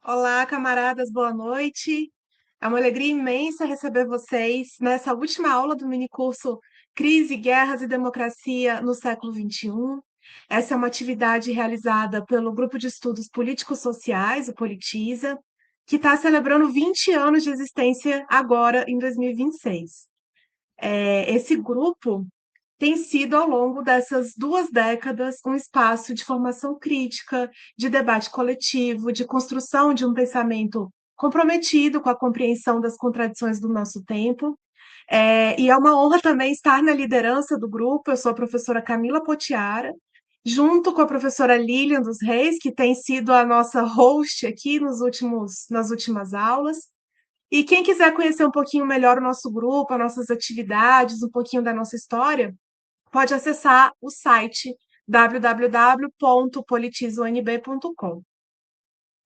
Olá, camaradas, boa noite. É uma alegria imensa receber vocês nessa última aula do minicurso Crise, Guerras e Democracia no século XXI. Essa é uma atividade realizada pelo Grupo de Estudos Políticos Sociais, o Politisa, que está celebrando 20 anos de existência agora, em 2026. Esse grupo tem sido, ao longo dessas 2 décadas, um espaço de formação crítica, de debate coletivo, de construção de um pensamento comprometido com a compreensão das contradições do nosso tempo. E é uma honra também estar na liderança do grupo. Eu sou a professora Camila Potiara, junto com a professora Lilian dos Reis, que tem sido a nossa host aqui nas últimas aulas. E quem quiser conhecer um pouquinho melhor o nosso grupo, as nossas atividades, um pouquinho da nossa história, pode acessar o site www.politizonb.com.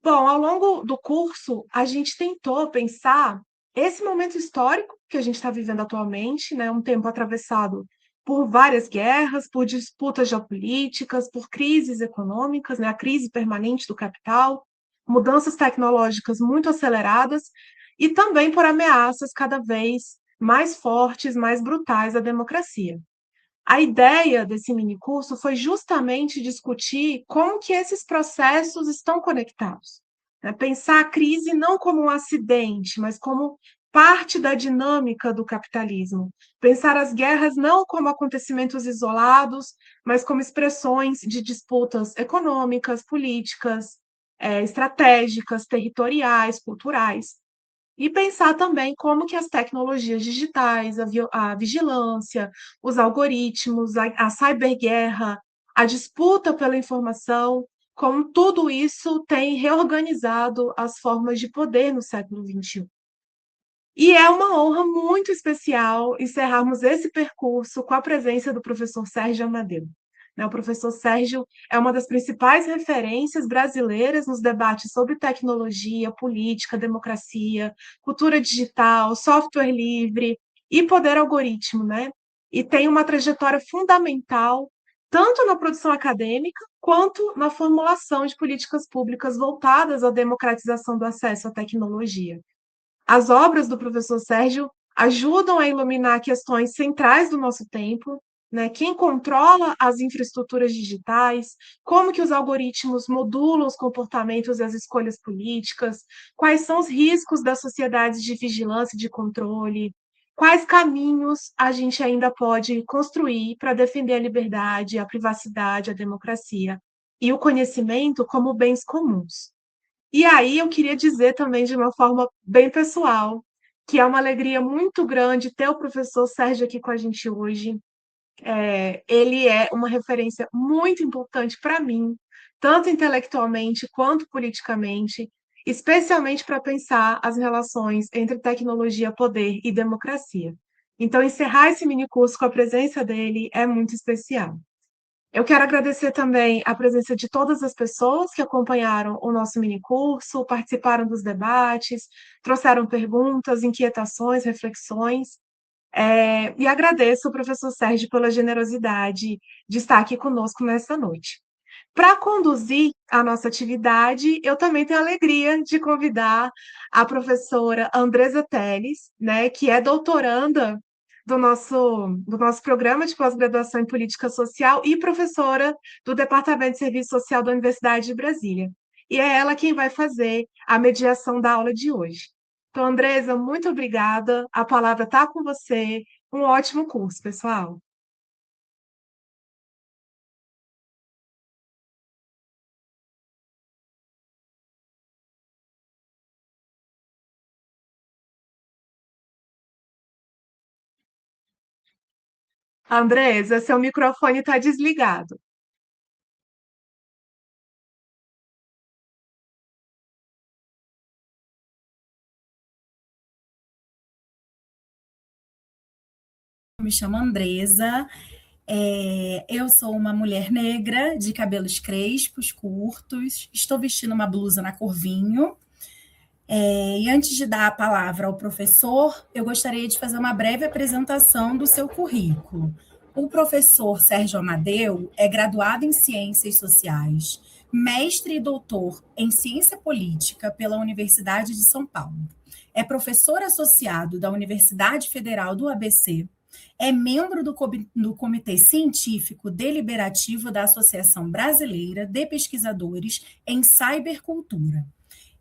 Bom, ao longo do curso, a gente tentou pensar esse momento histórico que a gente está vivendo atualmente, né? Um tempo atravessado por várias guerras, por disputas geopolíticas, por crises econômicas, né? A crise permanente do capital, mudanças tecnológicas muito aceleradas e também por ameaças cada vez mais fortes, mais brutais à democracia. A ideia desse minicurso foi justamente discutir como que esses processos estão conectados, né? Pensar a crise não como um acidente, mas como parte da dinâmica do capitalismo. Pensar as guerras não como acontecimentos isolados, mas como expressões de disputas econômicas, políticas, estratégicas, territoriais, culturais. E pensar também como que as tecnologias digitais, a vigilância, os algoritmos, a cyberguerra, a disputa pela informação, como tudo isso tem reorganizado as formas de poder no século XXI. E é uma honra muito especial encerrarmos esse percurso com a presença do professor Sérgio Amadeu. O professor Sérgio é uma das principais referências brasileiras nos debates sobre tecnologia, política, democracia, cultura digital, software livre e poder algoritmo, né? E tem uma trajetória fundamental tanto na produção acadêmica quanto na formulação de políticas públicas voltadas à democratização do acesso à tecnologia. As obras do professor Sérgio ajudam a iluminar questões centrais do nosso tempo, né? Quem controla as infraestruturas digitais, como que os algoritmos modulam os comportamentos e as escolhas políticas, quais são os riscos das sociedades de vigilância e de controle, quais caminhos a gente ainda pode construir para defender a liberdade, a privacidade, a democracia e o conhecimento como bens comuns. E aí eu queria dizer também de uma forma bem pessoal, que é uma alegria muito grande ter o professor Sérgio aqui com a gente hoje. Ele é uma referência muito importante para mim, tanto intelectualmente quanto politicamente, especialmente para pensar as relações entre tecnologia, poder e democracia. Então, encerrar esse minicurso com a presença dele é muito especial. Eu quero agradecer também a presença de todas as pessoas que acompanharam o nosso minicurso, participaram dos debates, trouxeram perguntas, inquietações, reflexões. E agradeço ao professor Sérgio pela generosidade de estar aqui conosco nessa noite. Para conduzir a nossa atividade, eu também tenho a alegria de convidar a professora Andresa Teles, né, que é doutoranda do nosso programa de pós-graduação em Política Social e professora do Departamento de Serviço Social da Universidade de Brasília. E é ela quem vai fazer a mediação da aula de hoje. Então, Andresa, muito obrigada. A palavra está com você. Um ótimo curso, pessoal. Andresa, seu microfone está desligado. Me chamo Andresa, eu sou uma mulher negra de cabelos crespos, curtos, estou vestindo uma blusa na cor vinho. E antes de dar a palavra ao professor, eu gostaria de fazer uma breve apresentação do seu currículo. O professor Sérgio Amadeu é graduado em Ciências Sociais, mestre e doutor em ciência política pela Universidade de São Paulo. É professor associado da Universidade Federal do ABC, é membro do Comitê Científico Deliberativo da Associação Brasileira de Pesquisadores em Cybercultura.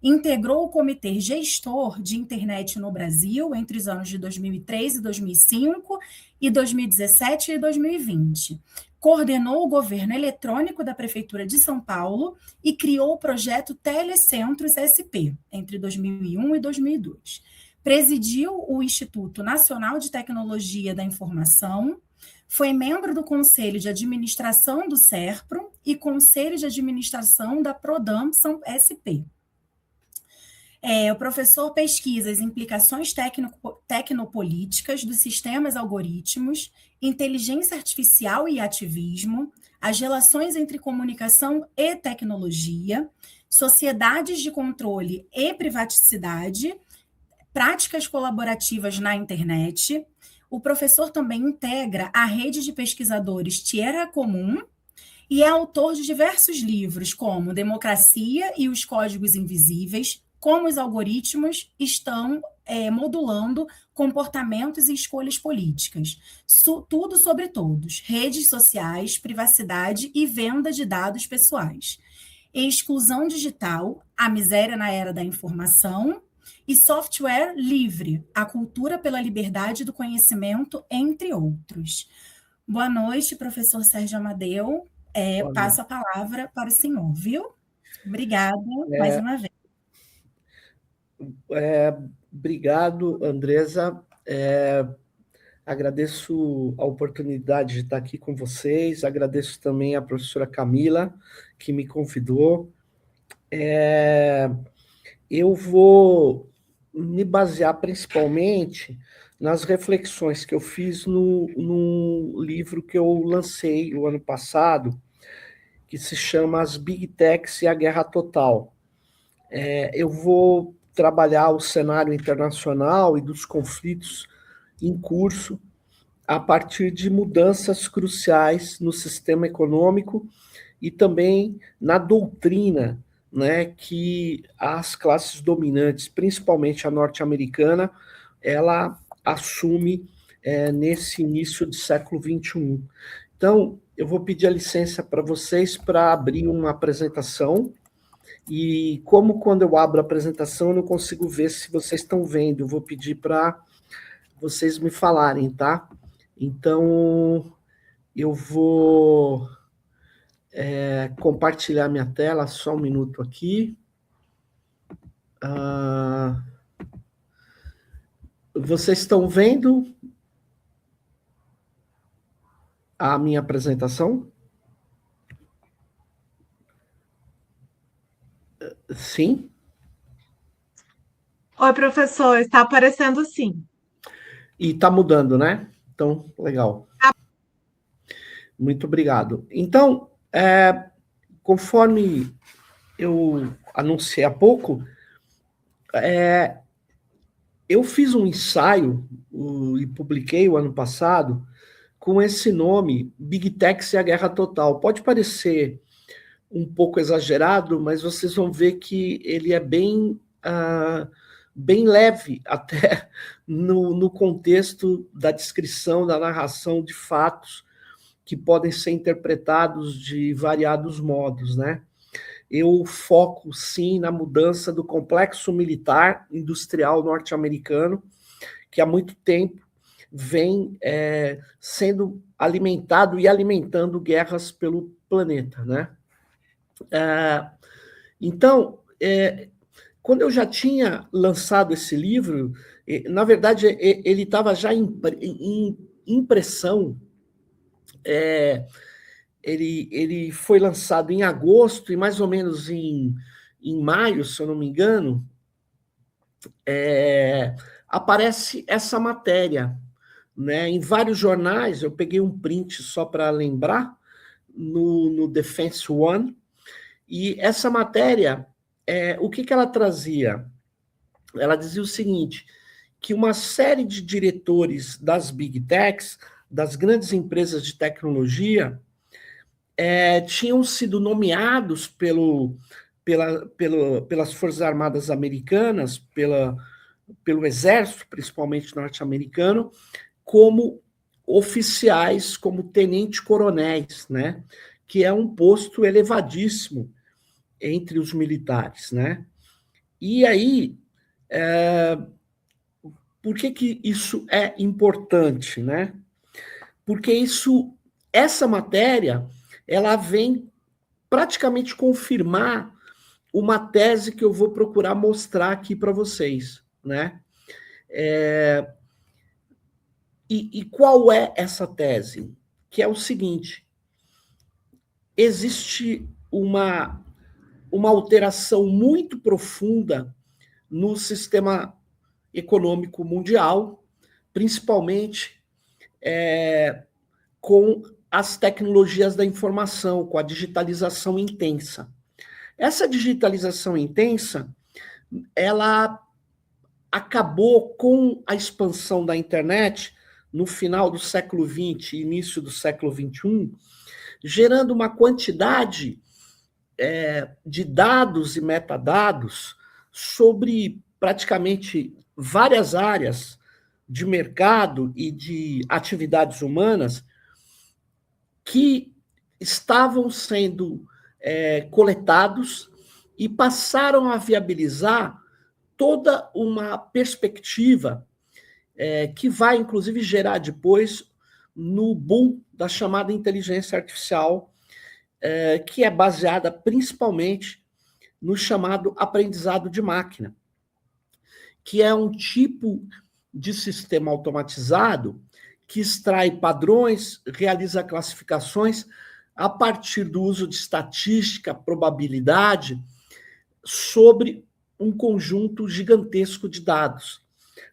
Integrou o Comitê Gestor de Internet no Brasil entre os anos de 2003 e 2005 e 2017 e 2020. Coordenou o governo eletrônico da Prefeitura de São Paulo e criou o projeto Telecentros SP entre 2001 e 2002. Presidiu o Instituto Nacional de Tecnologia da Informação, foi membro do Conselho de Administração do SERPRO e Conselho de Administração da Prodam SP. O professor pesquisa as implicações tecnopolíticas dos sistemas algoritmos, inteligência artificial e ativismo, as relações entre comunicação e tecnologia, sociedades de controle e privaticidade, práticas colaborativas na internet. O professor também integra a rede de pesquisadores Terra Comum e é autor de diversos livros, como Democracia e os Códigos Invisíveis, como os algoritmos estão modulando comportamentos e escolhas políticas. Tudo sobre todos, redes sociais, privacidade e venda de dados pessoais. Exclusão digital, a miséria na era da informação, e software livre, a cultura pela liberdade do conhecimento, entre outros. Boa noite, professor Sérgio Amadeu. Passo a palavra para o senhor, viu? Obrigada mais uma vez. Obrigado, Andresa. Agradeço a oportunidade de estar aqui com vocês, agradeço também à professora Camila, que me convidou. Eu vou me basear principalmente nas reflexões que eu fiz no livro que eu lancei o ano passado, que se chama As Big Techs e a Guerra Total. Eu vou trabalhar o cenário internacional e dos conflitos em curso a partir de mudanças cruciais no sistema econômico e também na doutrina, né, que as classes dominantes, principalmente a norte-americana, ela assume nesse início do século XXI. Então, eu vou pedir a licença para vocês para abrir uma apresentação. E como quando eu abro a apresentação eu não consigo ver se vocês estão vendo, eu vou pedir para vocês me falarem, tá? Então, eu vou compartilhar minha tela, só um minuto aqui. Vocês estão vendo a minha apresentação? Sim? Oi, professor, está aparecendo sim. E está mudando, né? Então, legal. Muito obrigado. Então, conforme eu anunciei há pouco, eu fiz um ensaio e publiquei o ano passado com esse nome, Big Techs e a Guerra Total. Pode parecer um pouco exagerado, mas vocês vão ver que ele é bem leve, até no contexto da descrição, da narração de fatos que podem ser interpretados de variados modos, né? Eu foco, sim, na mudança do complexo militar industrial norte-americano, que há muito tempo vem sendo alimentado e alimentando guerras pelo planeta, né? Então, quando eu já tinha lançado esse livro, na verdade, ele estava já em impressão. Ele foi lançado em agosto e mais ou menos em maio, se eu não me engano, aparece essa matéria, né? Em vários jornais. Eu peguei um print só para lembrar, no Defense One, e essa matéria, o que ela trazia? Ela dizia o seguinte, que uma série de diretores das Big Techs, das grandes empresas de tecnologia, tinham sido nomeados pelas Forças Armadas Americanas, pelo Exército, principalmente norte-americano, como oficiais, como tenente-coronéis, né? Que é um posto elevadíssimo entre os militares, né? E aí, por que isso é importante, né? Porque essa matéria, ela vem praticamente confirmar uma tese que eu vou procurar mostrar aqui para vocês, né? E qual é essa tese? Que é o seguinte: existe uma alteração muito profunda no sistema econômico mundial, principalmente com as tecnologias da informação, com a digitalização intensa. Essa digitalização intensa, ela acabou com a expansão da internet no final do século XX e início do século XXI, gerando uma quantidade de dados e metadados sobre praticamente várias áreas de mercado e de atividades humanas que estavam sendo coletados e passaram a viabilizar toda uma perspectiva que vai, inclusive, gerar depois no boom da chamada inteligência artificial, que é baseada principalmente no chamado aprendizado de máquina, que é um tipo de sistema automatizado que extrai padrões, realiza classificações a partir do uso de estatística, probabilidade, sobre um conjunto gigantesco de dados.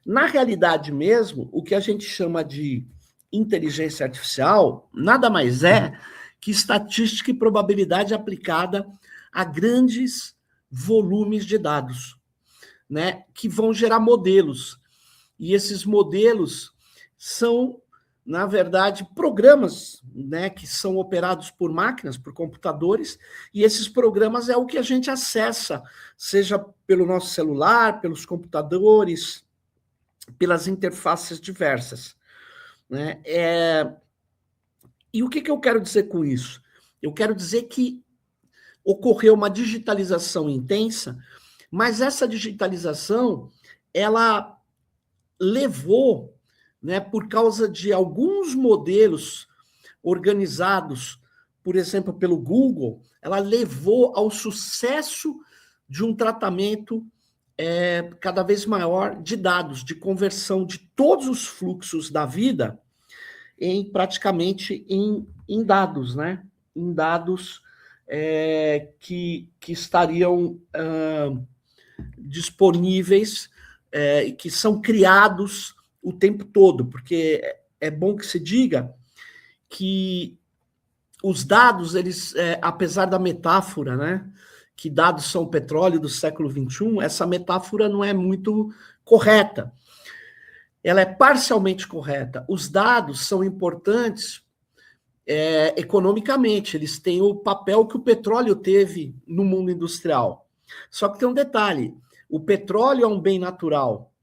Na realidade mesmo, o que a gente chama de inteligência artificial nada mais é que estatística e probabilidade aplicada a grandes volumes de dados, né, que vão gerar modelos. E esses modelos são, na verdade, programas, né, que são operados por máquinas, por computadores, e esses programas é o que a gente acessa, seja pelo nosso celular, pelos computadores, pelas interfaces diversas, né? E o que eu quero dizer com isso? Eu quero dizer que ocorreu uma digitalização intensa, mas essa digitalização, ela levou, né, por causa de alguns modelos organizados, por exemplo, pelo Google, ela levou ao sucesso de um tratamento cada vez maior de dados, de conversão de todos os fluxos da vida praticamente em dados, né? Em dados que estariam disponíveis, que são criados o tempo todo, porque é bom que se diga que os dados, eles, apesar da metáfora, né, que dados são o petróleo do século XXI, essa metáfora não é muito correta. Ela é parcialmente correta. Os dados são importantes economicamente, eles têm o papel que o petróleo teve no mundo industrial. Só que tem um detalhe: o petróleo é um bem natural,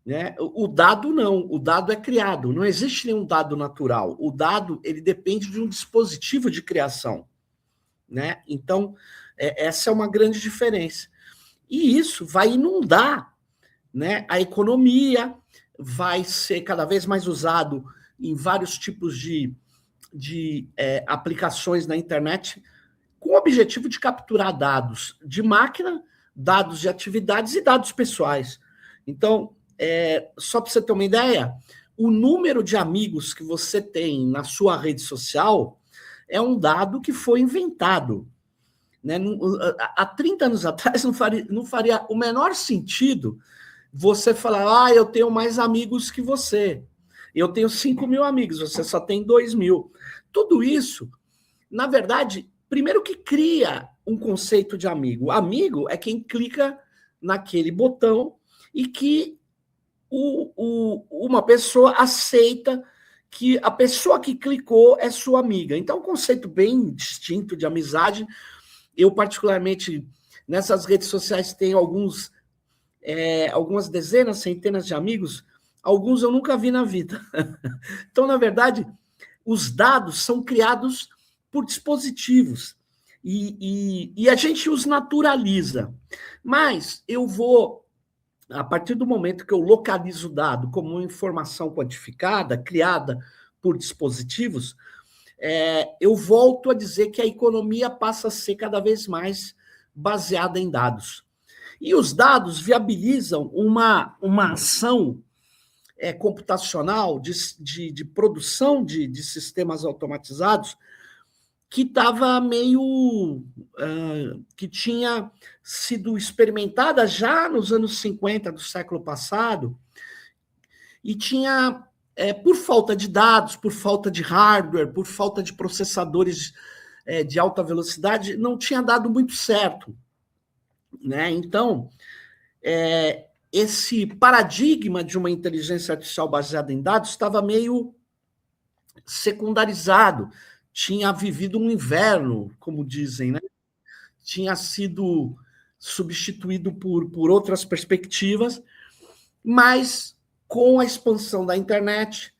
né? O dado não, o dado é criado, não existe nenhum dado natural. O dado, ele depende de um dispositivo de criação, né? Então, essa é uma grande diferença. E isso vai inundar, né, a economia, vai ser cada vez mais usado em vários tipos de aplicações na internet, com o objetivo de capturar dados de máquina, dados de atividades e dados pessoais. Então, só para você ter uma ideia, o número de amigos que você tem na sua rede social é um dado que foi inventado, né? Há 30 anos atrás não faria o menor sentido você falar: eu tenho mais amigos que você, eu tenho 5.000 amigos, você só tem 2.000. Tudo isso, na verdade, primeiro que cria um conceito de amigo. Amigo é quem clica naquele botão e que uma pessoa aceita que a pessoa que clicou é sua amiga. Então, um conceito bem distinto de amizade. Eu, particularmente, nessas redes sociais, tenho algumas dezenas, centenas de amigos, alguns eu nunca vi na vida. Então, na verdade, os dados são criados por dispositivos e a gente os naturaliza. Mas eu vou, a partir do momento que eu localizo o dado como uma informação quantificada, criada por dispositivos, eu volto a dizer que a economia passa a ser cada vez mais baseada em dados. E os dados viabilizam uma ação computacional de produção de sistemas automatizados que estava meio... que tinha sido experimentada já nos anos 50 do século passado e tinha, por falta de dados, por falta de hardware, por falta de processadores de alta velocidade, não tinha dado muito certo. Né? Então, esse paradigma de uma inteligência artificial baseada em dados estava meio secundarizado, tinha vivido um inverno, como dizem, né? Tinha sido substituído por outras perspectivas, mas com a expansão da internet,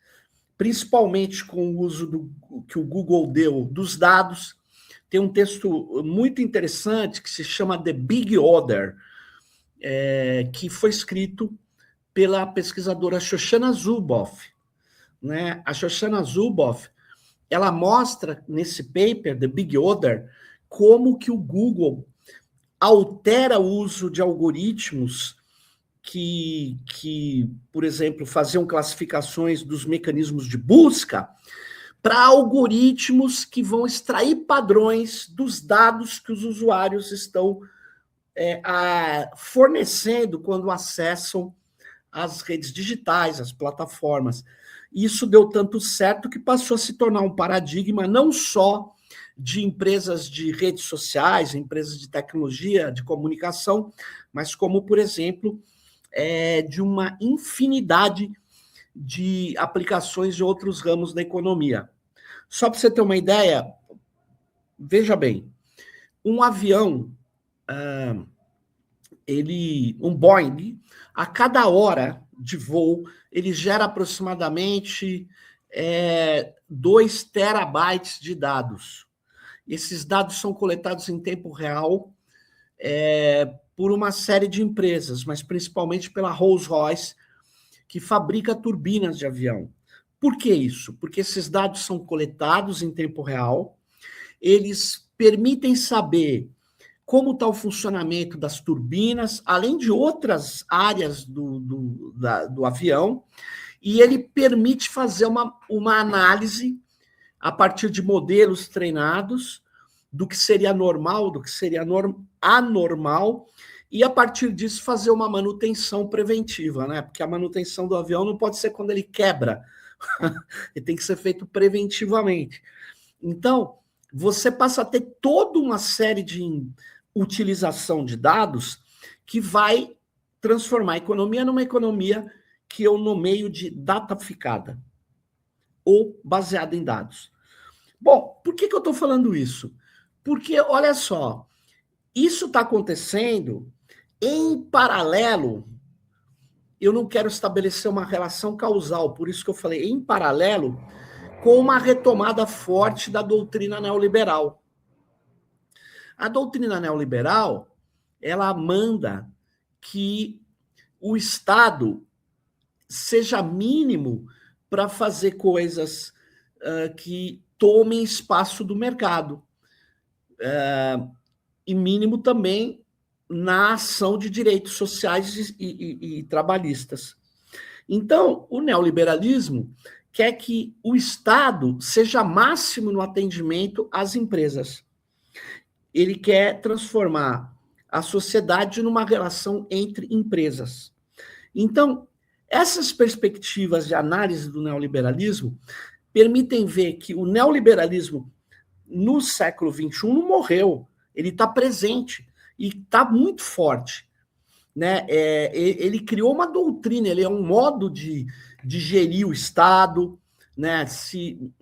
principalmente com o uso que o Google deu dos dados, tem um texto muito interessante que se chama The Big Order, que foi escrito pela pesquisadora Shoshana Zuboff. Né? A Shoshana Zuboff, ela mostra nesse paper, The Big Order, como que o Google altera o uso de algoritmos que, por exemplo, faziam classificações dos mecanismos de busca para algoritmos que vão extrair padrões dos dados que os usuários estão fornecendo quando acessam as redes digitais, as plataformas. Isso deu tanto certo que passou a se tornar um paradigma não só de empresas de redes sociais, empresas de tecnologia, de comunicação, mas como, por exemplo, de uma infinidade de aplicações de outros ramos da economia. Só para você ter uma ideia, veja bem, um avião, um Boeing, a cada hora de voo, ele gera aproximadamente 2 terabytes de dados. Esses dados são coletados em tempo real por uma série de empresas, mas principalmente pela Rolls-Royce, que fabrica turbinas de avião. Por que isso? Porque esses dados são coletados em tempo real, eles permitem saber como está o funcionamento das turbinas, além de outras áreas do avião, e ele permite fazer uma análise a partir de modelos treinados do que seria normal, do que seria anormal, e a partir disso fazer uma manutenção preventiva, né? Porque a manutenção do avião não pode ser quando ele quebra, ele tem que ser feito preventivamente. Então, você passa a ter toda uma série de utilização de dados que vai transformar a economia numa economia que eu nomeio de dataficada ou baseada em dados. Bom, por que eu estou falando isso? Porque, olha só, isso está acontecendo em paralelo. Eu não quero estabelecer uma relação causal, por isso que eu falei em paralelo com uma retomada forte da doutrina neoliberal. A doutrina neoliberal, ela manda que o Estado seja mínimo para fazer coisas que tomem espaço do mercado. E mínimo também na ação de direitos sociais e trabalhistas. Então, o neoliberalismo quer que o Estado seja máximo no atendimento às empresas. Ele quer transformar a sociedade numa relação entre empresas. Então, essas perspectivas de análise do neoliberalismo permitem ver que o neoliberalismo no século XXI não morreu, ele está presente e está muito forte. Né? Ele criou uma doutrina, ele é um modo de gerir o Estado, né? Se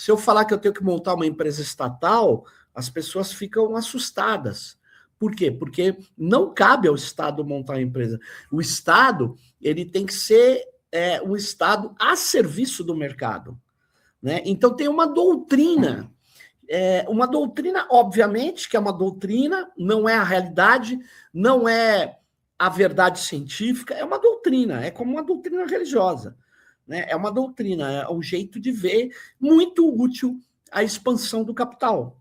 eu falar que eu tenho que montar uma empresa estatal, as pessoas ficam assustadas. Por quê? Porque não cabe ao Estado montar uma empresa. O Estado, ele tem que ser um Estado a serviço do mercado, né? Então tem uma doutrina, obviamente, que é uma doutrina, não é a realidade, não é a verdade científica, é uma doutrina, é como uma doutrina religiosa, né? É uma doutrina, é um jeito de ver muito útil a expansão do capital.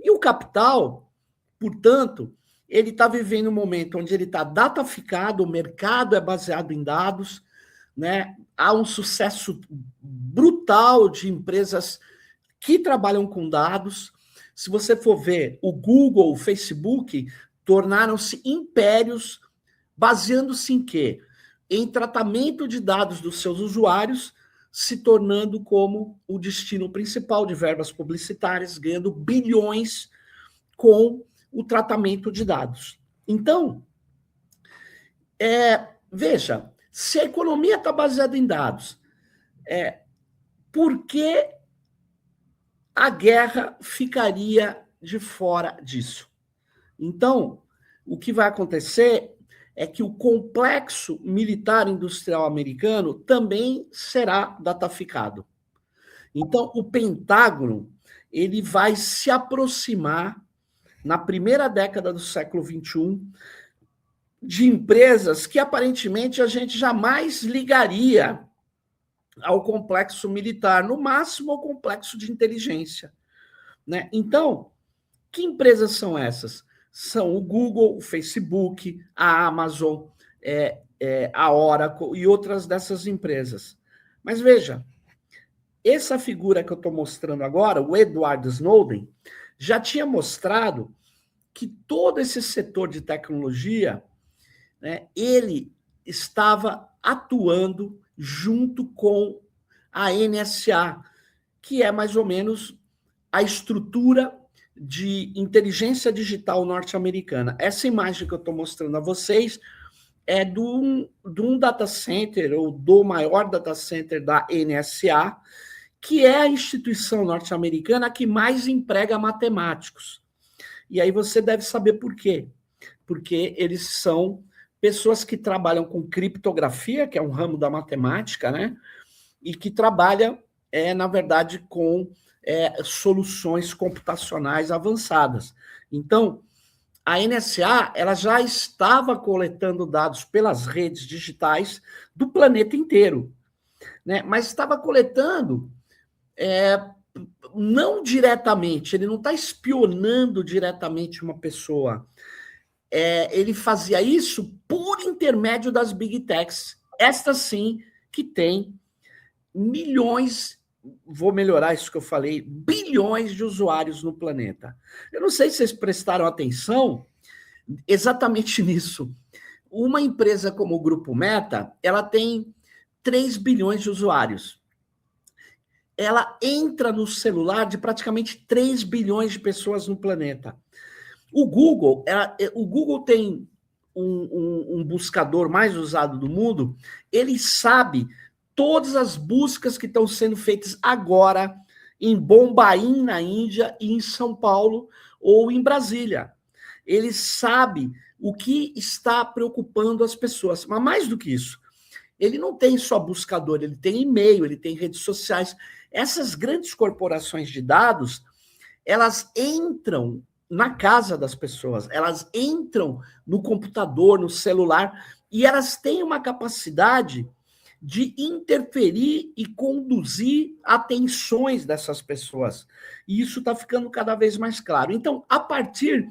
E o capital, portanto, ele está vivendo um momento onde ele está dataficado, o mercado é baseado em dados, né? Há um sucesso brutal de empresas que trabalham com dados. Se você for ver, o Google, o Facebook, tornaram-se impérios baseando-se em quê? Em tratamento de dados dos seus usuários, se tornando como o destino principal de verbas publicitárias, ganhando bilhões com o tratamento de dados. Então, veja, se a economia está baseada em dados, por que a guerra ficaria de fora disso? Então, o que vai acontecer é que o complexo militar industrial americano também será dataficado. Então, o Pentágono ele vai se aproximar, na primeira década do século XXI, de empresas que aparentemente a gente jamais ligaria ao complexo militar, no máximo ao complexo de inteligência, né? Então, que empresas são essas? São o Google, o Facebook, a Amazon, a Oracle e outras dessas empresas. Mas veja, essa figura que eu estou mostrando agora, o Edward Snowden, já tinha mostrado que todo esse setor de tecnologia, né, ele estava atuando junto com a NSA, que é mais ou menos a estrutura de inteligência digital norte-americana. Essa imagem que eu estou mostrando a vocês é de um data center, ou do maior data center da NSA, que é a instituição norte-americana que mais emprega matemáticos. E aí você deve saber por quê. Porque eles são pessoas que trabalham com criptografia, que é um ramo da matemática, né? E que trabalham, na verdade, com soluções computacionais avançadas. Então, a NSA ela já estava coletando dados pelas redes digitais do planeta inteiro, né? Mas estava coletando não diretamente, ele não está espionando diretamente uma pessoa. Ele fazia isso por intermédio das Big Techs. Estas sim que tem milhões, vou melhorar isso que eu falei, bilhões de usuários no planeta. Eu não sei se vocês prestaram atenção exatamente nisso. Uma empresa como o Grupo Meta, ela tem 3 bilhões de usuários. Ela entra no celular de praticamente 3 bilhões de pessoas no planeta. O Google tem um buscador mais usado do mundo, ele sabe todas as buscas que estão sendo feitas agora em Bombaim, na Índia, e em São Paulo ou em Brasília. Ele sabe o que está preocupando as pessoas. Mas mais do que isso, ele não tem só buscador, ele tem e-mail, ele tem redes sociais. Essas grandes corporações de dados, elas entram na casa das pessoas, elas entram no computador, no celular, e elas têm uma capacidade de interferir e conduzir atenções dessas pessoas. E isso está ficando cada vez mais claro. Então, a partir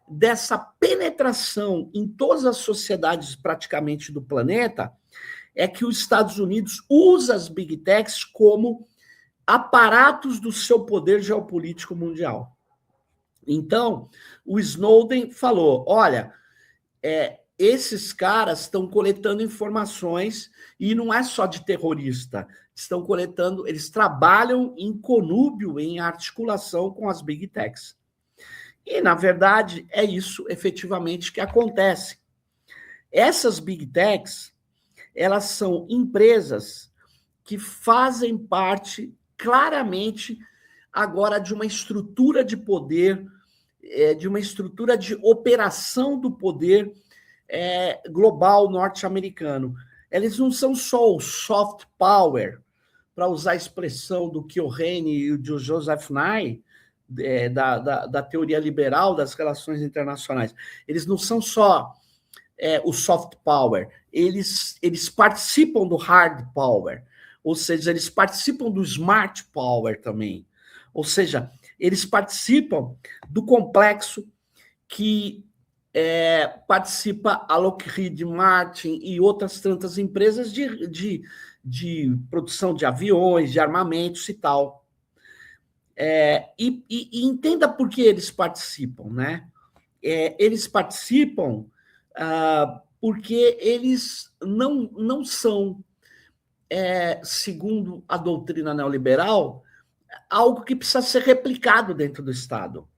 dessa penetração em todas as sociedades praticamente do planeta, é que os Estados Unidos usa as Big Techs como aparatos do seu poder geopolítico mundial. Então, o Snowden falou, olha, esses caras estão coletando informações e não é só de terrorista, estão coletando, eles trabalham em conúbio, em articulação com as Big Techs. E, na verdade, é isso efetivamente que acontece. Essas Big Techs, elas são empresas que fazem parte claramente agora de uma estrutura de poder, de uma estrutura de operação do poder global norte-americano. Eles não são só o soft power, para usar a expressão do Keohane e do Joseph Nye, da teoria liberal das relações internacionais. Eles não são só o soft power, eles participam do hard power, ou seja, eles participam do smart power também. Ou seja, eles participam do complexo que participa a Lockheed Martin e outras tantas empresas de produção de aviões, de armamentos e tal. E entenda por que eles participam, né? Eles participam porque eles não são, segundo a doutrina neoliberal, algo que precisa ser replicado dentro do Estado.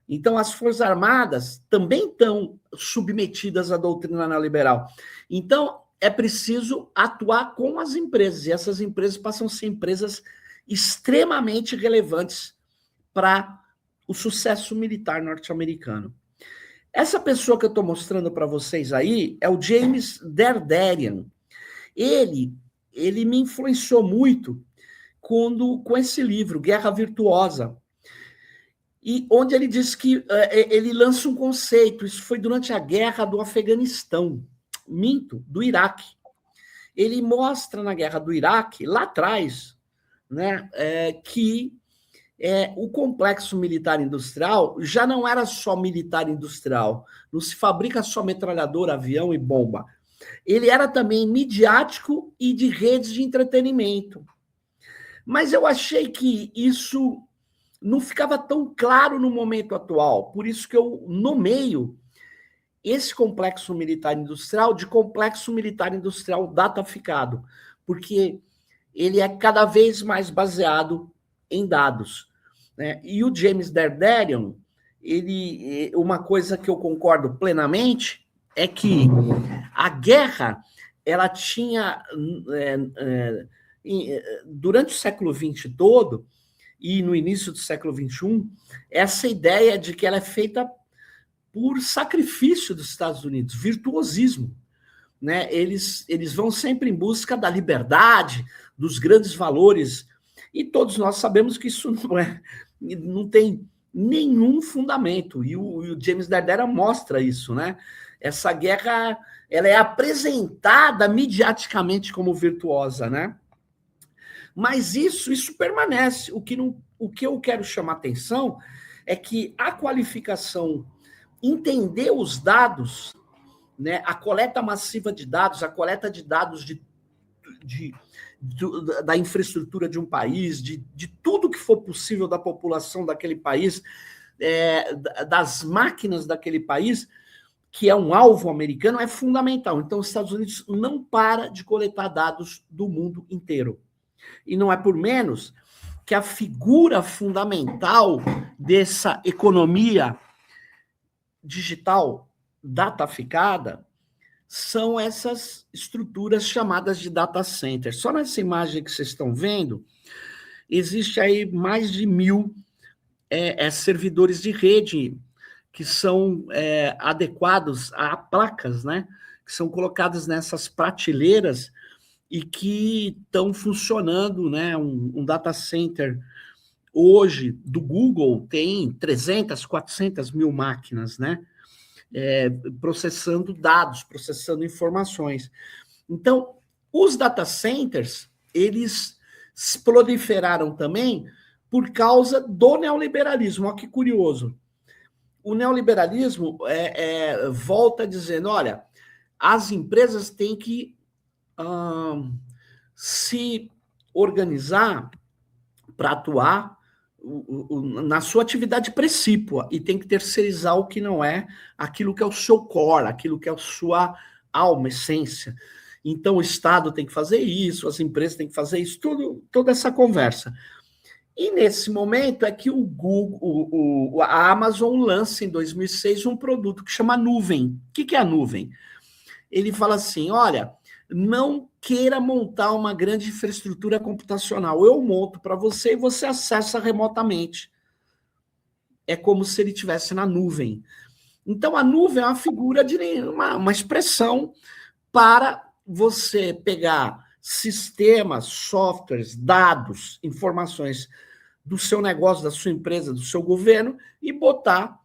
Então, as Forças Armadas também estão submetidas à doutrina neoliberal. Então, é preciso atuar com as empresas, e essas empresas passam a ser empresas extremamente relevantes para o sucesso militar norte-americano. Essa pessoa que eu estou mostrando para vocês aí é o James Derderian. Ele me influenciou muito com esse livro, Guerra Virtuosa, e onde ele diz que ele lança um conceito, isso foi durante a guerra do Afeganistão, do Iraque. Ele mostra na guerra do Iraque, lá atrás, né, que o complexo militar industrial já não era só militar industrial, não se fabrica só metralhadora, avião e bomba. Ele era também midiático e de redes de entretenimento. Mas eu achei que isso não ficava tão claro no momento atual, por isso que eu nomeio esse complexo militar industrial de complexo militar industrial dataficado, porque ele é cada vez mais baseado em dados, né? E o James Derderian, uma coisa que eu concordo plenamente é que a guerra, ela tinha, durante o século XX todo, e no início do século XXI, essa ideia de que ela é feita por sacrifício dos Estados Unidos, virtuosismo, né? Eles vão sempre em busca da liberdade, dos grandes valores, e todos nós sabemos que isso não tem nenhum fundamento, e o James Derderian mostra isso, né? Essa guerra, ela é apresentada midiaticamente como virtuosa, né? Mas isso permanece. O que eu quero chamar atenção é que a qualificação, entender os dados, né, a coleta massiva de dados, a coleta de dados da infraestrutura de um país, de tudo que for possível da população daquele país, das máquinas daquele país, que é um alvo americano, é fundamental. Então, os Estados Unidos não para de coletar dados do mundo inteiro. E não é por menos que a figura fundamental dessa economia digital dataficada são essas estruturas chamadas de data centers. Só nessa imagem que vocês estão vendo, existe aí mais de 1.000 servidores de rede que são adequados a placas, né, que são colocadas nessas prateleiras e que estão funcionando, né? Um data center hoje do Google tem 300, 400 mil máquinas, né? Processando dados, processando informações. Então, os data centers, eles proliferaram também por causa do neoliberalismo. Olha que curioso. O neoliberalismo volta dizendo, olha, as empresas têm que se organizar para atuar na sua atividade precípua e tem que terceirizar o que não é aquilo que é o seu core, aquilo que é a sua alma, essência. Então, o Estado tem que fazer isso, as empresas têm que fazer isso, toda essa conversa. E nesse momento é que a Amazon lança em 2006 um produto que chama Nuvem. O que é a nuvem? Ele fala assim, olha, não queira montar uma grande infraestrutura computacional. Eu monto para você e você acessa remotamente. É como se ele estivesse na nuvem. Então, a nuvem é uma figura de uma expressão para você pegar sistemas, softwares, dados, informações do seu negócio, da sua empresa, do seu governo e botar,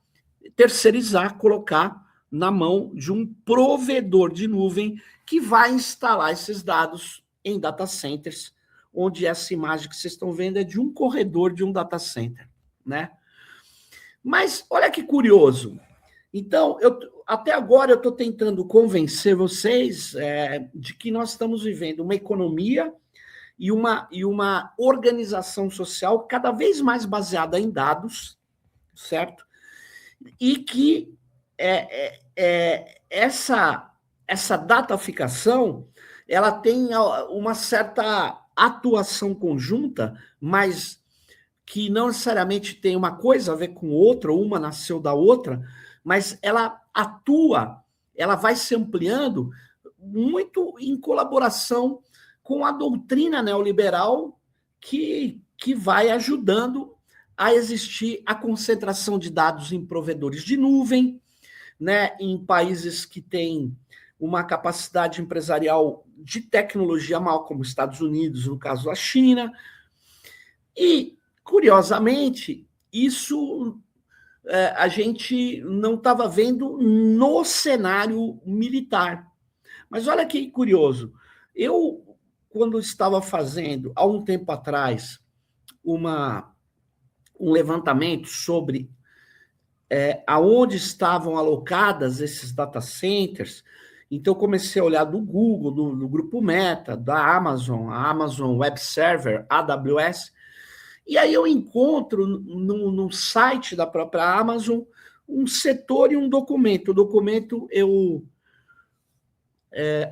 terceirizar, colocar na mão de um provedor de nuvem que vai instalar esses dados em data centers, onde essa imagem que vocês estão vendo é de um corredor de um data center, né? Mas olha que curioso. Então, até agora eu estou tentando convencer vocês de que nós estamos vivendo uma economia e uma organização social cada vez mais baseada em dados, certo? E que essa dataficação ela tem uma certa atuação conjunta, mas que não necessariamente tem uma coisa a ver com outra, ou uma nasceu da outra, mas ela atua, ela vai se ampliando muito em colaboração com a doutrina neoliberal que vai ajudando a existir a concentração de dados em provedores de nuvem, né, em países que têm uma capacidade empresarial de tecnologia maior, como os Estados Unidos, no caso a China. E, curiosamente, isso a gente não estava vendo no cenário militar. Mas olha que curioso. Eu, quando estava fazendo, há um tempo atrás, um levantamento sobre aonde estavam alocadas esses data centers, então eu comecei a olhar do Google, do Grupo Meta, da Amazon, a Amazon Web Server, AWS, e aí eu encontro no site da própria Amazon um setor e um documento. O documento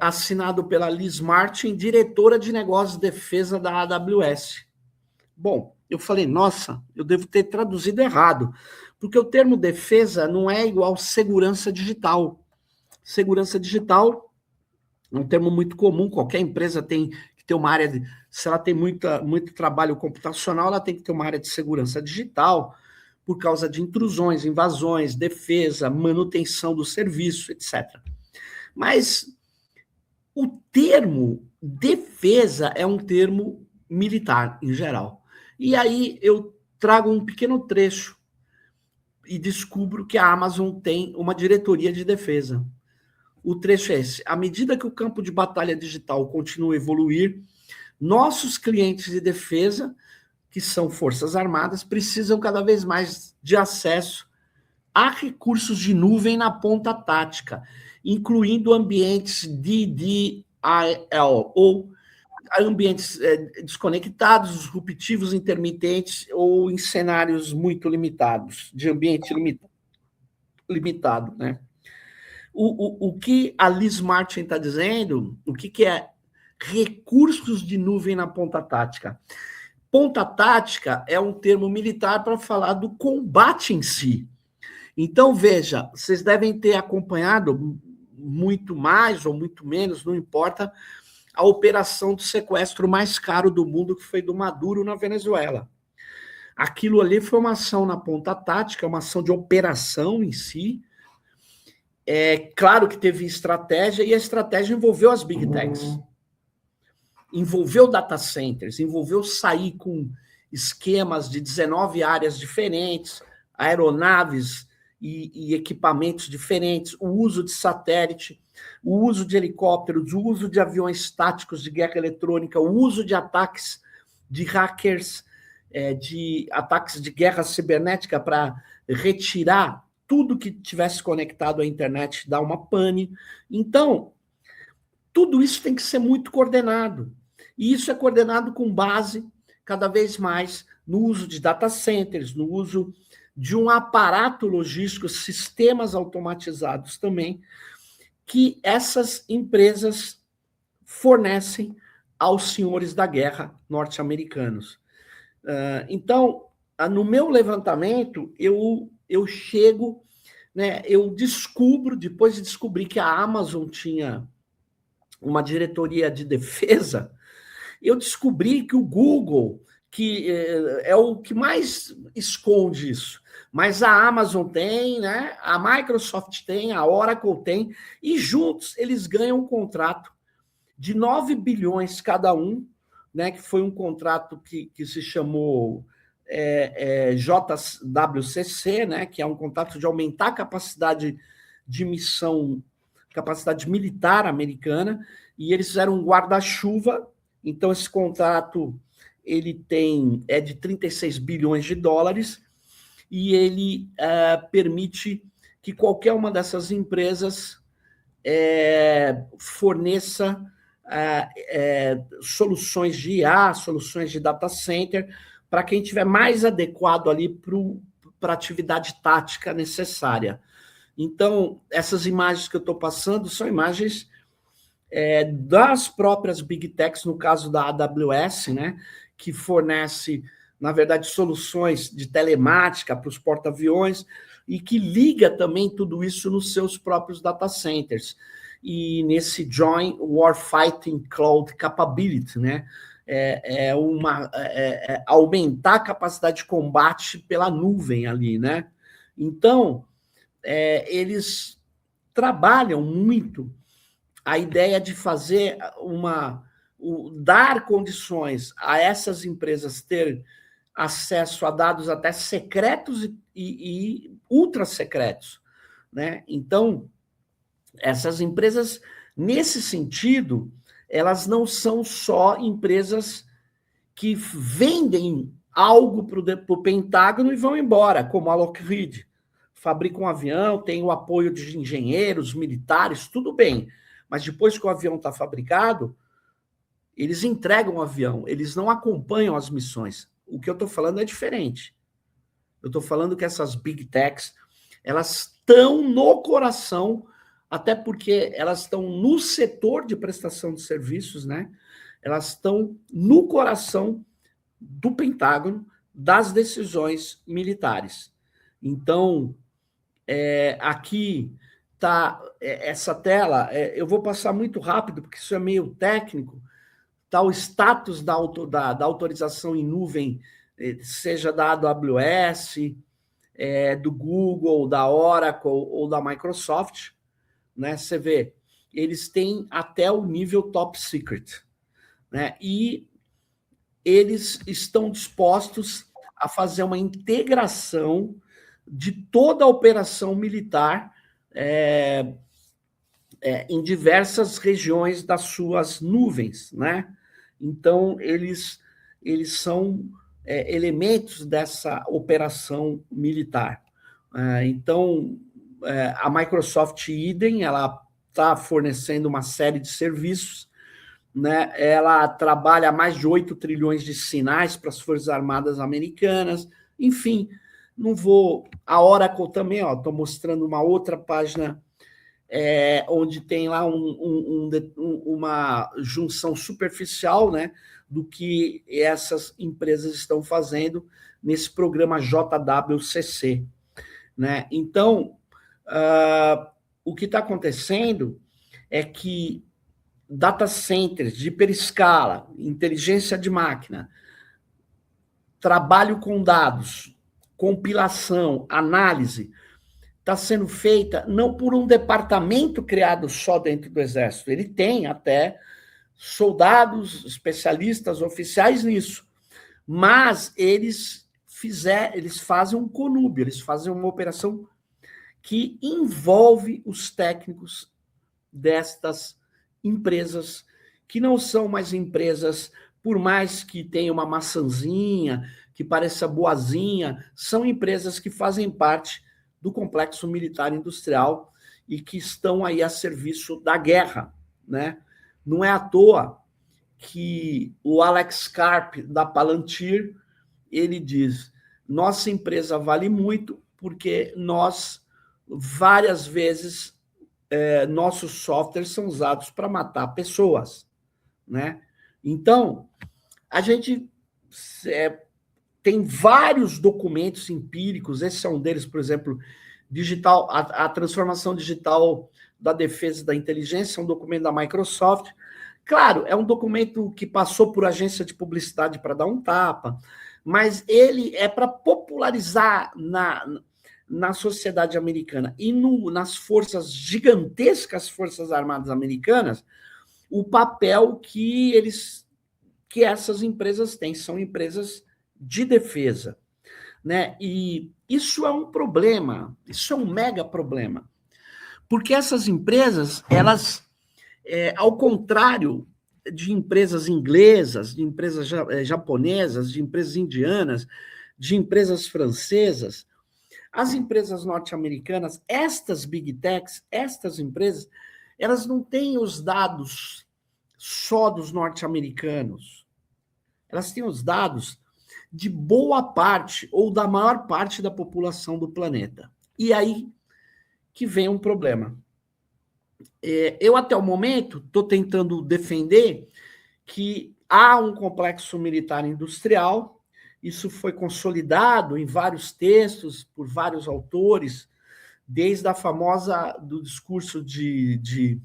assinado pela Liz Martin, diretora de negócios de defesa da AWS. Bom, eu falei, nossa, eu devo ter traduzido errado, porque o termo defesa não é igual segurança digital. Segurança digital é um termo muito comum, qualquer empresa tem que ter uma área, se ela tem muito trabalho computacional, ela tem que ter uma área de segurança digital, por causa de intrusões, invasões, defesa, manutenção do serviço, etc. Mas o termo defesa é um termo militar, em geral. E aí eu trago um pequeno trecho e descubro que a Amazon tem uma diretoria de defesa. O trecho é esse: à medida que o campo de batalha digital continua a evoluir, nossos clientes de defesa, que são Forças Armadas, precisam cada vez mais de acesso a recursos de nuvem na ponta tática, incluindo ambientes DDIL, ou ambientes desconectados, disruptivos, intermitentes, ou em cenários muito limitados, de ambiente limitado, né? O que a Liz Martin está dizendo, o que é recursos de nuvem na ponta tática? Ponta tática é um termo militar para falar do combate em si. Então, veja, vocês devem ter acompanhado muito mais ou muito menos, não importa, a operação de sequestro mais caro do mundo, que foi do Maduro na Venezuela. Aquilo ali foi uma ação na ponta tática, uma ação de operação em si. É claro que teve estratégia, e a estratégia envolveu as big techs. Envolveu data centers, envolveu sair com esquemas de 19 áreas diferentes, aeronaves e equipamentos diferentes, o uso de satélite, o uso de helicópteros, o uso de aviões táticos de guerra eletrônica, o uso de ataques de hackers, de ataques de guerra cibernética para retirar tudo que tivesse conectado à internet, dar uma pane. Então, tudo isso tem que ser muito coordenado. E isso é coordenado com base, cada vez mais, no uso de data centers, no uso de um aparato logístico, sistemas automatizados também, que essas empresas fornecem aos senhores da guerra norte-americanos. Então, no meu levantamento, eu chego, né, eu descubro, depois de descobrir que a Amazon tinha uma diretoria de defesa, eu descobri que o Google, que é o que mais esconde isso, mas a Amazon tem, né? A Microsoft tem, a Oracle tem, e juntos eles ganham um contrato de 9 bilhões cada um, né? Que foi um contrato que se chamou JWCC, né? Que é um contrato de aumentar a capacidade de missão, capacidade militar americana, e eles fizeram um guarda-chuva. Então, esse contrato ele é de 36 bilhões de dólares e ele permite que qualquer uma dessas empresas forneça soluções de IA, soluções de data center, para quem tiver mais adequado ali para a atividade tática necessária. Então, essas imagens que eu estou passando são imagens das próprias Big Techs, no caso da AWS, né, que fornece, na verdade, soluções de telemática para os porta-aviões e que liga também tudo isso nos seus próprios data centers. E nesse Joint Warfighting Cloud Capability, né, aumentar a capacidade de combate pela nuvem ali, né? Então, eles trabalham muito a ideia de fazer dar condições a essas empresas ter acesso a dados até secretos e ultra secretos, né? Então, essas empresas, nesse sentido, elas não são só empresas que vendem algo para o Pentágono e vão embora, como a Lockheed. Fabrica um avião, tem o apoio de engenheiros, militares, tudo bem. Mas depois que o avião está fabricado, eles entregam o avião, eles não acompanham as missões. O que eu estou falando é diferente. Eu estou falando que essas Big Techs, elas estão no coração, até porque elas estão no setor de prestação de serviços, né? Elas estão no coração do Pentágono, das decisões militares. Então, aqui está essa tela, eu vou passar muito rápido, porque isso é meio técnico, está o status da autorização em nuvem, seja da AWS, do Google, da Oracle ou da Microsoft, né? Você vê, eles têm até o nível top secret, né? E eles estão dispostos a fazer uma integração de toda a operação militar em diversas regiões das suas nuvens, né? Então, eles são elementos dessa operação militar. Então, a Microsoft idem, ela está fornecendo uma série de serviços, né? Ela trabalha mais de 8 trilhões de sinais para as Forças Armadas Americanas, enfim, não vou... A Oracle também, estou mostrando uma outra página onde tem lá uma junção superficial, né, do que essas empresas estão fazendo nesse programa JWCC, né? Então, o que está acontecendo é que data centers de hiperescala, inteligência de máquina, trabalho com dados, compilação, análise, está sendo feita não por um departamento criado só dentro do Exército. Ele tem até soldados, especialistas, oficiais nisso, mas eles fazem um conúbio, eles fazem uma operação que envolve os técnicos destas empresas, que não são mais empresas, por mais que tenha uma maçãzinha, que pareça boazinha, são empresas que fazem parte do complexo militar industrial e que estão aí a serviço da guerra, né? Não é à toa que o Alex Karp, da Palantir, ele diz, nossa empresa vale muito porque nós, várias vezes, nossos softwares são usados para matar pessoas, né? Então, a gente tem vários documentos empíricos, esse é um deles, por exemplo, digital, a transformação digital da defesa e da inteligência, é um documento da Microsoft. Claro, é um documento que passou por agência de publicidade para dar um tapa, mas ele é para popularizar na sociedade americana e nas gigantescas forças armadas americanas, o papel que essas empresas têm, são empresas de defesa, né? E isso é um problema, isso é um mega problema, porque essas empresas, elas, ao contrário de empresas inglesas, de empresas japonesas, de empresas indianas, de empresas francesas, as empresas norte-americanas, estas big techs, estas empresas, elas não têm os dados só dos norte-americanos. Elas têm os dados de boa parte ou da maior parte da população do planeta. E aí que vem um problema. Eu, até o momento, estou tentando defender que há um complexo militar industrial. Isso foi consolidado em vários textos por vários autores, desde a famosa do discurso de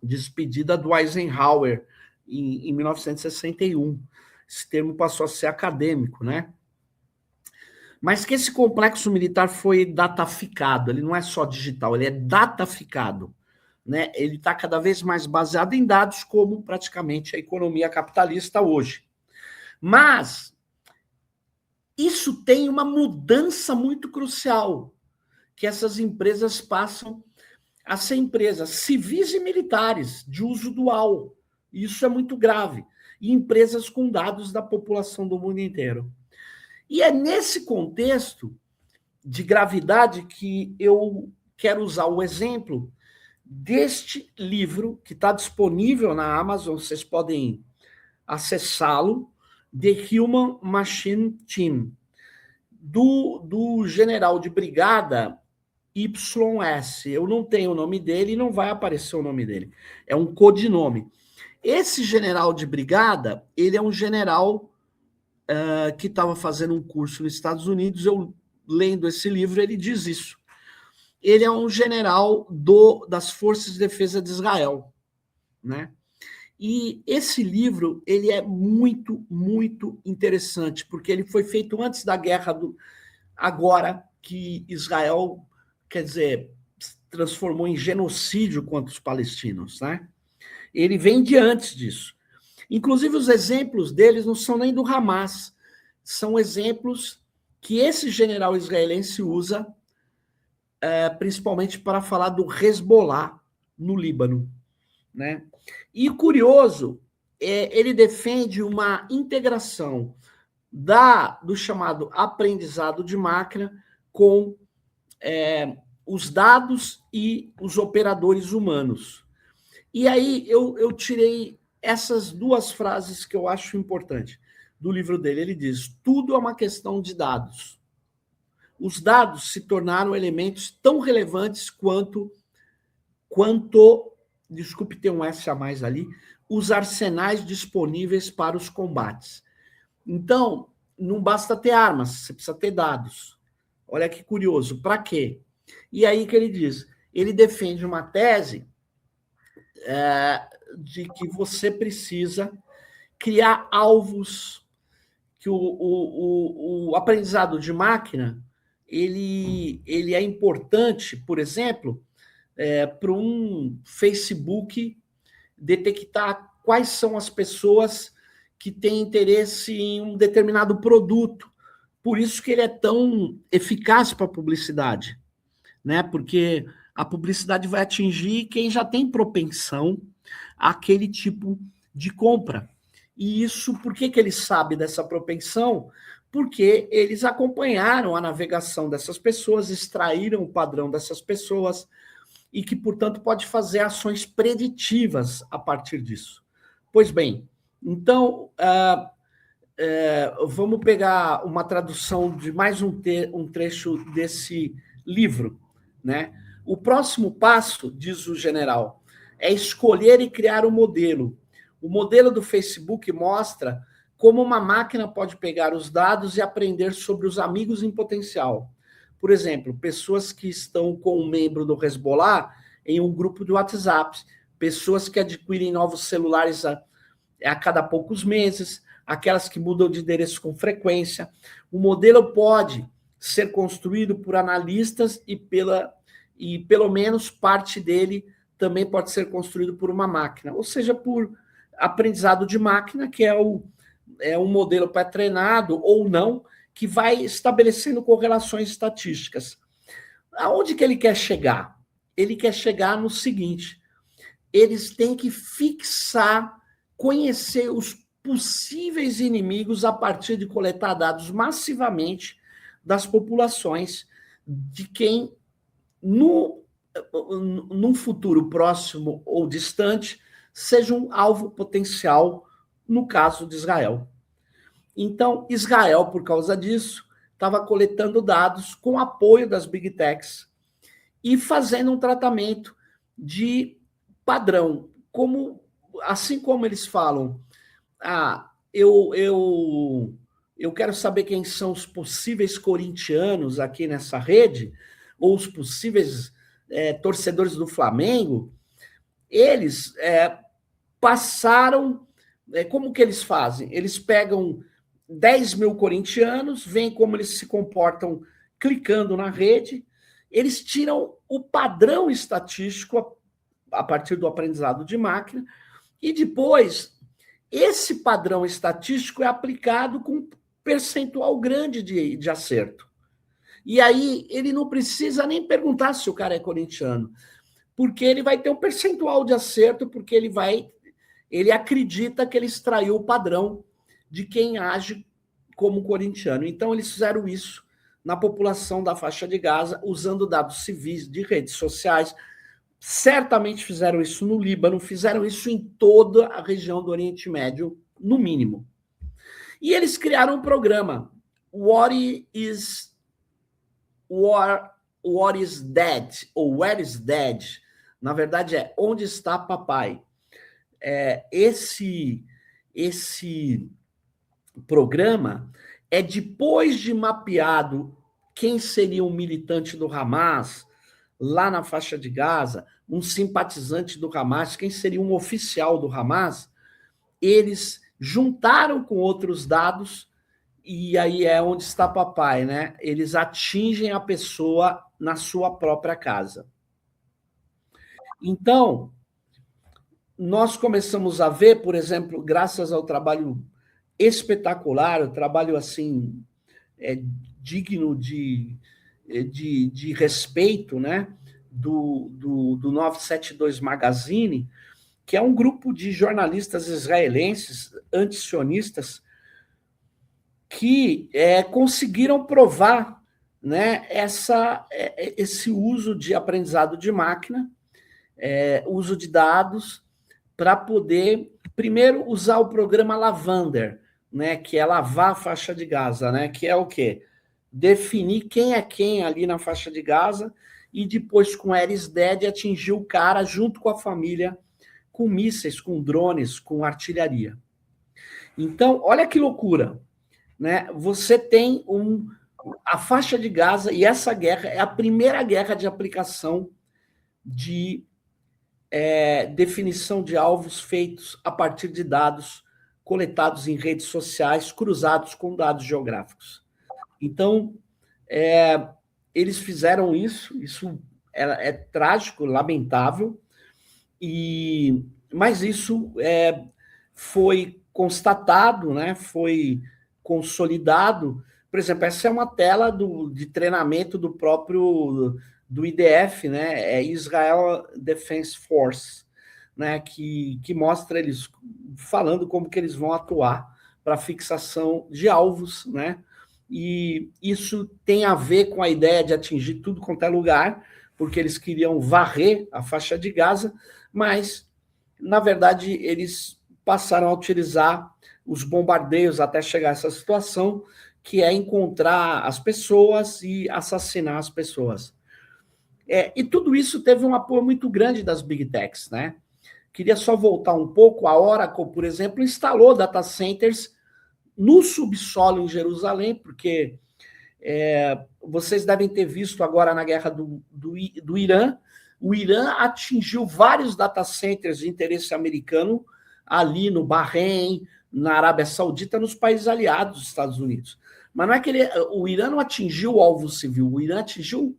despedida do Eisenhower em 1961. Esse termo passou a ser acadêmico, né? Mas que esse complexo militar foi dataficado, ele não é só digital, ele é dataficado, né? Ele está cada vez mais baseado em dados, como praticamente a economia capitalista hoje. Mas isso tem uma mudança muito crucial, que essas empresas passam a ser empresas civis e militares, de uso dual. Isso é muito grave. E empresas com dados da população do mundo inteiro. E é nesse contexto de gravidade que eu quero usar o exemplo deste livro, que está disponível na Amazon, vocês podem acessá-lo, The Human Machine Team, do general de brigada YS. Eu não tenho o nome dele e não vai aparecer o nome dele. É um codinome. Esse general de brigada, ele é um general que estava fazendo um curso nos Estados Unidos. Eu, lendo esse livro, ele diz isso. Ele é um general das Forças de Defesa de Israel, né? E esse livro, ele é muito, muito interessante, porque ele foi feito antes da guerra agora que Israel, quer dizer, transformou em genocídio contra os palestinos, né? Ele vem de antes disso. Inclusive, os exemplos deles não são nem do Hamas, são exemplos que esse general israelense usa, principalmente para falar do Hezbollah no Líbano, né? E curioso, ele defende uma integração do chamado aprendizado de máquina com os dados e os operadores humanos. E aí eu tirei essas duas frases que eu acho importantes do livro dele. Ele diz: tudo é uma questão de dados. Os dados se tornaram elementos tão relevantes quanto desculpe ter um S a mais ali, os arsenais disponíveis para os combates. Então, não basta ter armas, você precisa ter dados. Olha que curioso, para quê? E aí que ele diz, ele defende uma tese de que você precisa criar alvos, que o aprendizado de máquina, ele é importante, por exemplo, para um Facebook detectar quais são as pessoas que têm interesse em um determinado produto. Por isso que ele é tão eficaz para a publicidade, né? Porque a publicidade vai atingir quem já tem propensão àquele tipo de compra. E isso, por que ele sabe dessa propensão? Porque eles acompanharam a navegação dessas pessoas, extraíram o padrão dessas pessoas, e que, portanto, pode fazer ações preditivas a partir disso. Pois bem, então, vamos pegar uma tradução de mais um trecho desse livro, né? O próximo passo, diz o general, é escolher e criar um modelo. O modelo do Facebook mostra como uma máquina pode pegar os dados e aprender sobre os amigos em potencial. por exemplo, pessoas que estão com um membro do Hezbollah em um grupo de WhatsApp, pessoas que adquirem novos celulares a cada poucos meses, aquelas que mudam de endereço com frequência. O modelo pode ser construído por analistas e pelo menos parte dele também pode ser construído por uma máquina, ou seja, por aprendizado de máquina, que é um modelo pré-treinado ou não, que vai estabelecendo correlações estatísticas. Aonde que ele quer chegar? Ele quer chegar no seguinte: eles têm que fixar, conhecer os possíveis inimigos a partir de coletar dados massivamente das populações de quem, num futuro próximo ou distante, seja um alvo potencial, no caso de Israel. Então, Israel, por causa disso, estava coletando dados com apoio das Big Techs e fazendo um tratamento de padrão, assim como eles falam, eu quero saber quem são os possíveis corintianos aqui nessa rede, ou os possíveis torcedores do Flamengo, eles passaram... como que eles fazem? Eles pegam 10 mil corintianos, veem como eles se comportam clicando na rede, eles tiram o padrão estatístico a partir do aprendizado de máquina, e depois esse padrão estatístico é aplicado com um percentual grande de acerto. E aí ele não precisa nem perguntar se o cara é corintiano, porque ele vai ter um percentual de acerto, porque ele acredita que ele extraiu o padrão de quem age como corintiano. Então, eles fizeram isso na população da faixa de Gaza, usando dados civis de redes sociais. Certamente fizeram isso no Líbano, fizeram isso em toda a região do Oriente Médio, no mínimo. E eles criaram um programa, What is Dead, ou Where is Dead? Na verdade, é Onde está Papai? Esse programa é depois de mapeado quem seria um militante do Hamas lá na faixa de Gaza, um simpatizante do Hamas, quem seria um oficial do Hamas, eles juntaram com outros dados e aí é onde está papai, né? Eles atingem a pessoa na sua própria casa. Então, nós começamos a ver, por exemplo, graças ao trabalho espetacular, o trabalho assim digno de respeito, né, do 972 Magazine, que é um grupo de jornalistas israelenses antisionistas que conseguiram provar, né, esse uso de aprendizado de máquina, uso de dados, para poder, primeiro, usar o programa Lavander, né, que é lavar a faixa de Gaza, né, que é o quê? Definir quem é quem ali na faixa de Gaza e depois, com Eris Dead, atingir o cara junto com a família, com mísseis, com drones, com artilharia. Então, olha que loucura, né? Você tem a faixa de Gaza, e essa guerra é a primeira guerra de aplicação de definição de alvos feitos a partir de dados coletados em redes sociais, cruzados com dados geográficos. Então, eles fizeram isso é trágico, lamentável, mas isso foi constatado, né, foi consolidado. Por exemplo, essa é uma tela de treinamento do IDF, né, Israel Defense Force, né, que mostra eles falando como que eles vão atuar para fixação de alvos, né, e isso tem a ver com a ideia de atingir tudo quanto é lugar, porque eles queriam varrer a faixa de Gaza, mas, na verdade, eles passaram a utilizar os bombardeios até chegar a essa situação, que é encontrar as pessoas e assassinar as pessoas. E tudo isso teve um apoio muito grande das Big Techs, né? Queria só voltar um pouco. A Oracle, por exemplo, instalou data centers no subsolo em Jerusalém, porque Vocês devem ter visto agora na guerra do Irã. O Irã atingiu vários data centers de interesse americano ali no Bahrein, na Arábia Saudita, nos países aliados dos Estados Unidos. Mas não é que o Irã não atingiu o alvo civil, o Irã atingiu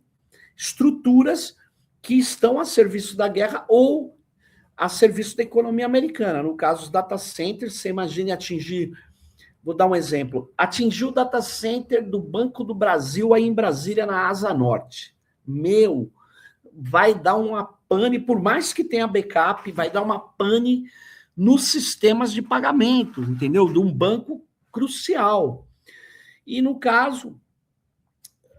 estruturas que estão a serviço da guerra ou a serviço da economia americana. No caso, os data centers, você imagine atingir, vou dar um exemplo, atingiu o data center do Banco do Brasil aí em Brasília, na Asa Norte. Vai dar uma pane, por mais que tenha backup, vai dar uma pane nos sistemas de pagamento, entendeu? De um banco crucial. E no caso,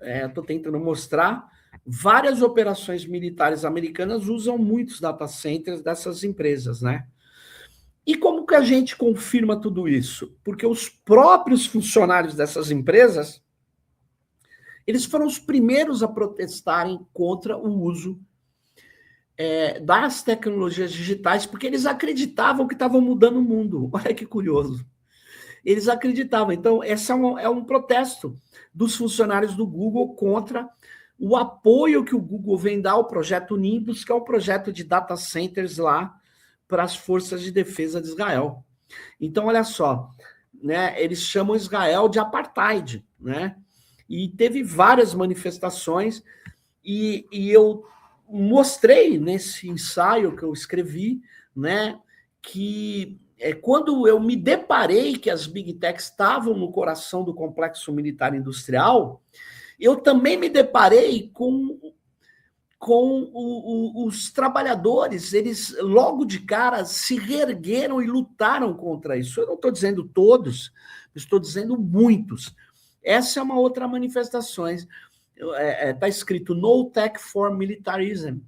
estou tentando mostrar, várias operações militares americanas usam muitos data centers dessas empresas, né? E como que a gente confirma tudo isso? Porque os próprios funcionários dessas empresas, eles foram os primeiros a protestarem contra o uso das tecnologias digitais, porque eles acreditavam que estavam mudando o mundo. Olha que curioso. Eles acreditavam. Então, esse é um protesto dos funcionários do Google contra o apoio que o Google vem dar ao projeto Nimbus, que é um projeto de data centers lá para as forças de defesa de Israel. Então, olha só, né, eles chamam Israel de apartheid, né? E teve várias manifestações, e eu mostrei nesse ensaio que eu escrevi, né, que quando eu me deparei que as Big Techs estavam no coração do complexo militar industrial, eu também me deparei com os trabalhadores, eles logo de cara se reergueram e lutaram contra isso. Eu não estou dizendo todos, estou dizendo muitos. Essa é uma outra manifestação. Está escrito No Tech for Militarism,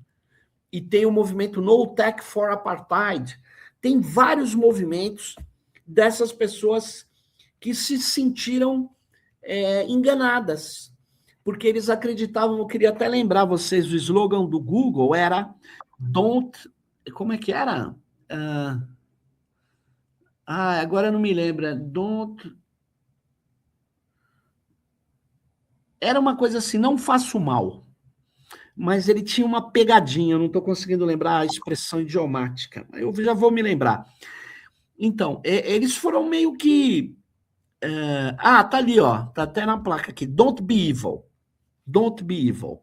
e tem o movimento No Tech for Apartheid. Tem vários movimentos dessas pessoas que se sentiram enganadas, porque eles acreditavam, eu queria até lembrar vocês, o slogan do Google era como é que era? Agora não me lembro, era uma coisa assim, não faço mal, mas ele tinha uma pegadinha, eu não estou conseguindo lembrar a expressão idiomática, eu já vou me lembrar. Então, eles foram meio que... tá ali, ó, tá até na placa aqui, Don't be evil. Don't be evil.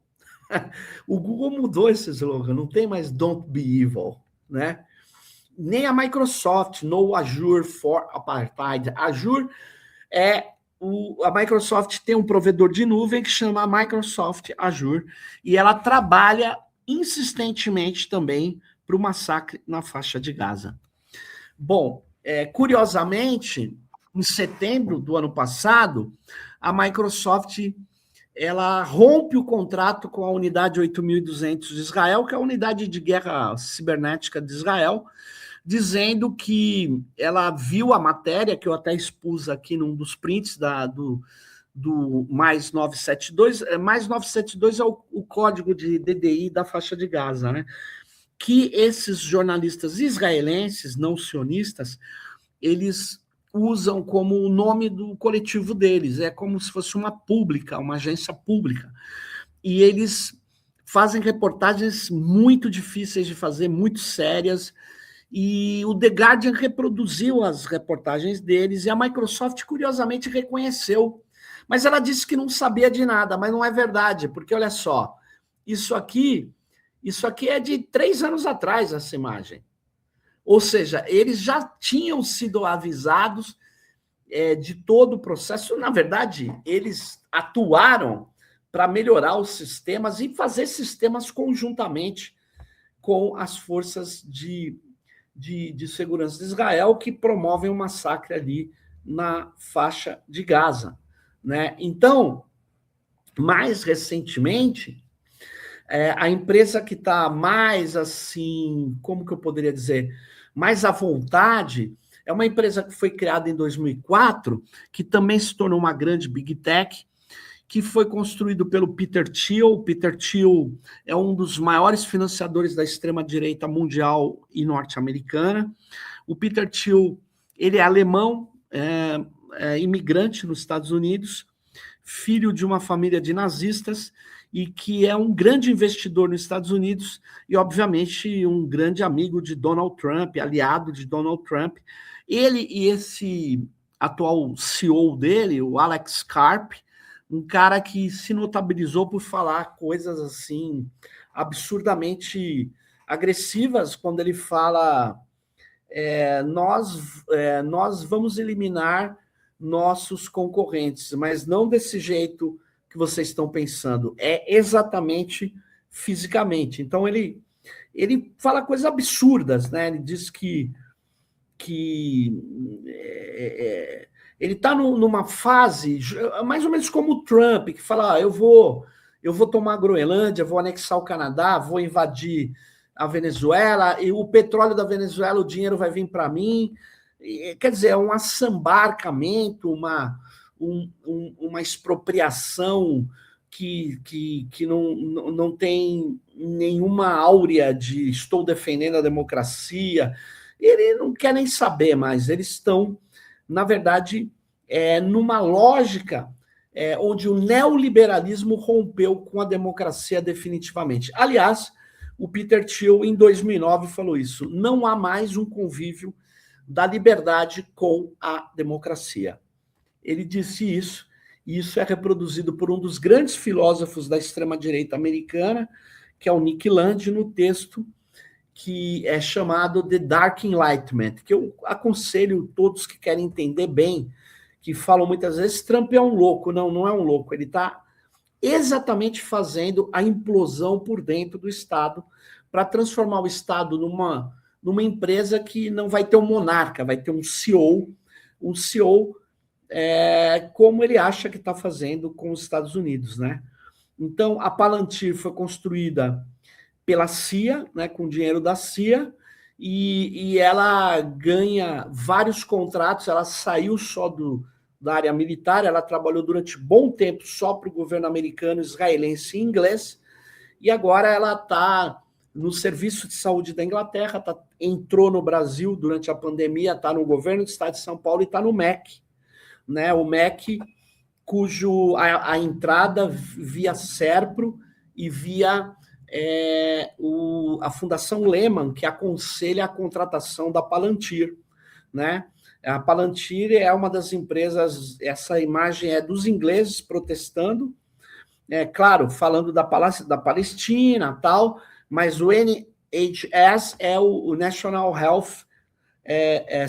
O Google mudou esse slogan, não tem mais Don't be evil, né? Nem a Microsoft, no Azure for Apartheid. Azure a Microsoft tem um provedor de nuvem que chama Microsoft Azure, e ela trabalha insistentemente também para o massacre na faixa de Gaza. Bom, curiosamente, em setembro do ano passado, a Microsoft ela rompe o contrato com a unidade 8.200 de Israel, que é a unidade de guerra cibernética de Israel, dizendo que ela viu a matéria, que eu até expus aqui num dos prints do mais 972. Mais 972 é o código de DDI da faixa de Gaza, né? Que esses jornalistas israelenses, não sionistas, eles usam como o nome do coletivo deles, é como se fosse uma agência pública, e eles fazem reportagens muito difíceis de fazer, muito sérias, e o The Guardian reproduziu as reportagens deles, e a Microsoft, curiosamente, reconheceu, mas ela disse que não sabia de nada, mas não é verdade, porque, olha só, isso aqui é de 3 anos atrás, essa imagem. Ou seja, eles já tinham sido avisados de todo o processo. Na verdade, eles atuaram para melhorar os sistemas e fazer sistemas conjuntamente com as forças de segurança de Israel, que promovem o massacre ali na faixa de Gaza, né? Então, mais recentemente, a empresa que está mais assim, como que eu poderia dizer, mais à vontade, é uma empresa que foi criada em 2004, que também se tornou uma grande Big Tech, que foi construído pelo Peter Thiel. O Peter Thiel é um dos maiores financiadores da extrema-direita mundial e norte-americana. O Peter Thiel, ele é alemão, imigrante nos Estados Unidos, filho de uma família de nazistas e que é um grande investidor nos Estados Unidos e, obviamente, um grande amigo de Donald Trump, aliado de Donald Trump. Ele e esse atual CEO dele, o Alex Karp, um cara que se notabilizou por falar coisas assim absurdamente agressivas quando ele fala nós vamos eliminar nossos concorrentes, mas não desse jeito que vocês estão pensando, é exatamente fisicamente. Então ele fala coisas absurdas, né? Ele diz que ele está numa fase mais ou menos como o Trump, que fala, eu vou tomar a Groenlândia, vou anexar o Canadá, vou invadir a Venezuela, e o petróleo da Venezuela, o dinheiro vai vir para mim. Quer dizer, é um assambarcamento, uma expropriação que não tem nenhuma áurea de estou defendendo a democracia. Ele não quer nem saber mais. Eles estão, na verdade, numa lógica onde o neoliberalismo rompeu com a democracia definitivamente. Aliás, o Peter Thiel, em 2009, falou isso. Não há mais um convívio da liberdade com a democracia. Ele disse isso, e isso é reproduzido por um dos grandes filósofos da extrema-direita americana, que é o Nick Land, no texto que é chamado The Dark Enlightenment, que eu aconselho todos que querem entender bem, que falam muitas vezes, Trump é um louco. Não, não é um louco, ele está exatamente fazendo a implosão por dentro do Estado para transformar o Estado numa empresa que não vai ter um monarca, vai ter um CEO como ele acha que está fazendo com os Estados Unidos, né? Então, a Palantir foi construída pela CIA, né, com dinheiro da CIA, e ela ganha vários contratos, ela saiu só da área militar, ela trabalhou durante bom tempo só para o governo americano, israelense e inglês, e agora ela está no Serviço de Saúde da Inglaterra, entrou no Brasil durante a pandemia, está no governo do estado de São Paulo e está no MEC, né? O MEC, cujo a entrada via Serpro e via a Fundação Lehman, que aconselha a contratação da Palantir, né? A Palantir é uma das empresas, essa imagem é dos ingleses protestando, claro, falando da Palestina, tal, mas o NHS é o National Health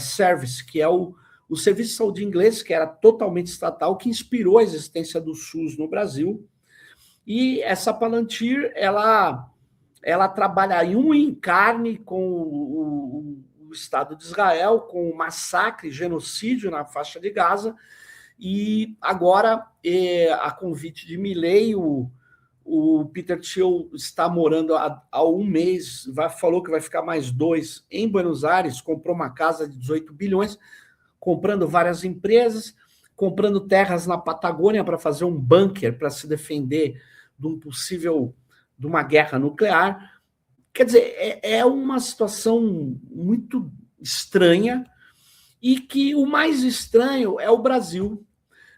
Service, que é o Serviço de Saúde inglês, que era totalmente estatal, que inspirou a existência do SUS no Brasil. E essa Palantir, ela trabalha em carne com o Estado de Israel, com o massacre, genocídio na faixa de Gaza, e agora, a convite de Milei, o Peter Thiel está morando há um mês, falou que vai ficar mais 2 em Buenos Aires, comprou uma casa de 18 bilhões, comprando várias empresas, comprando terras na Patagônia para fazer um bunker para se defender de uma guerra nuclear. Quer dizer, é uma situação muito estranha, e que o mais estranho é o Brasil,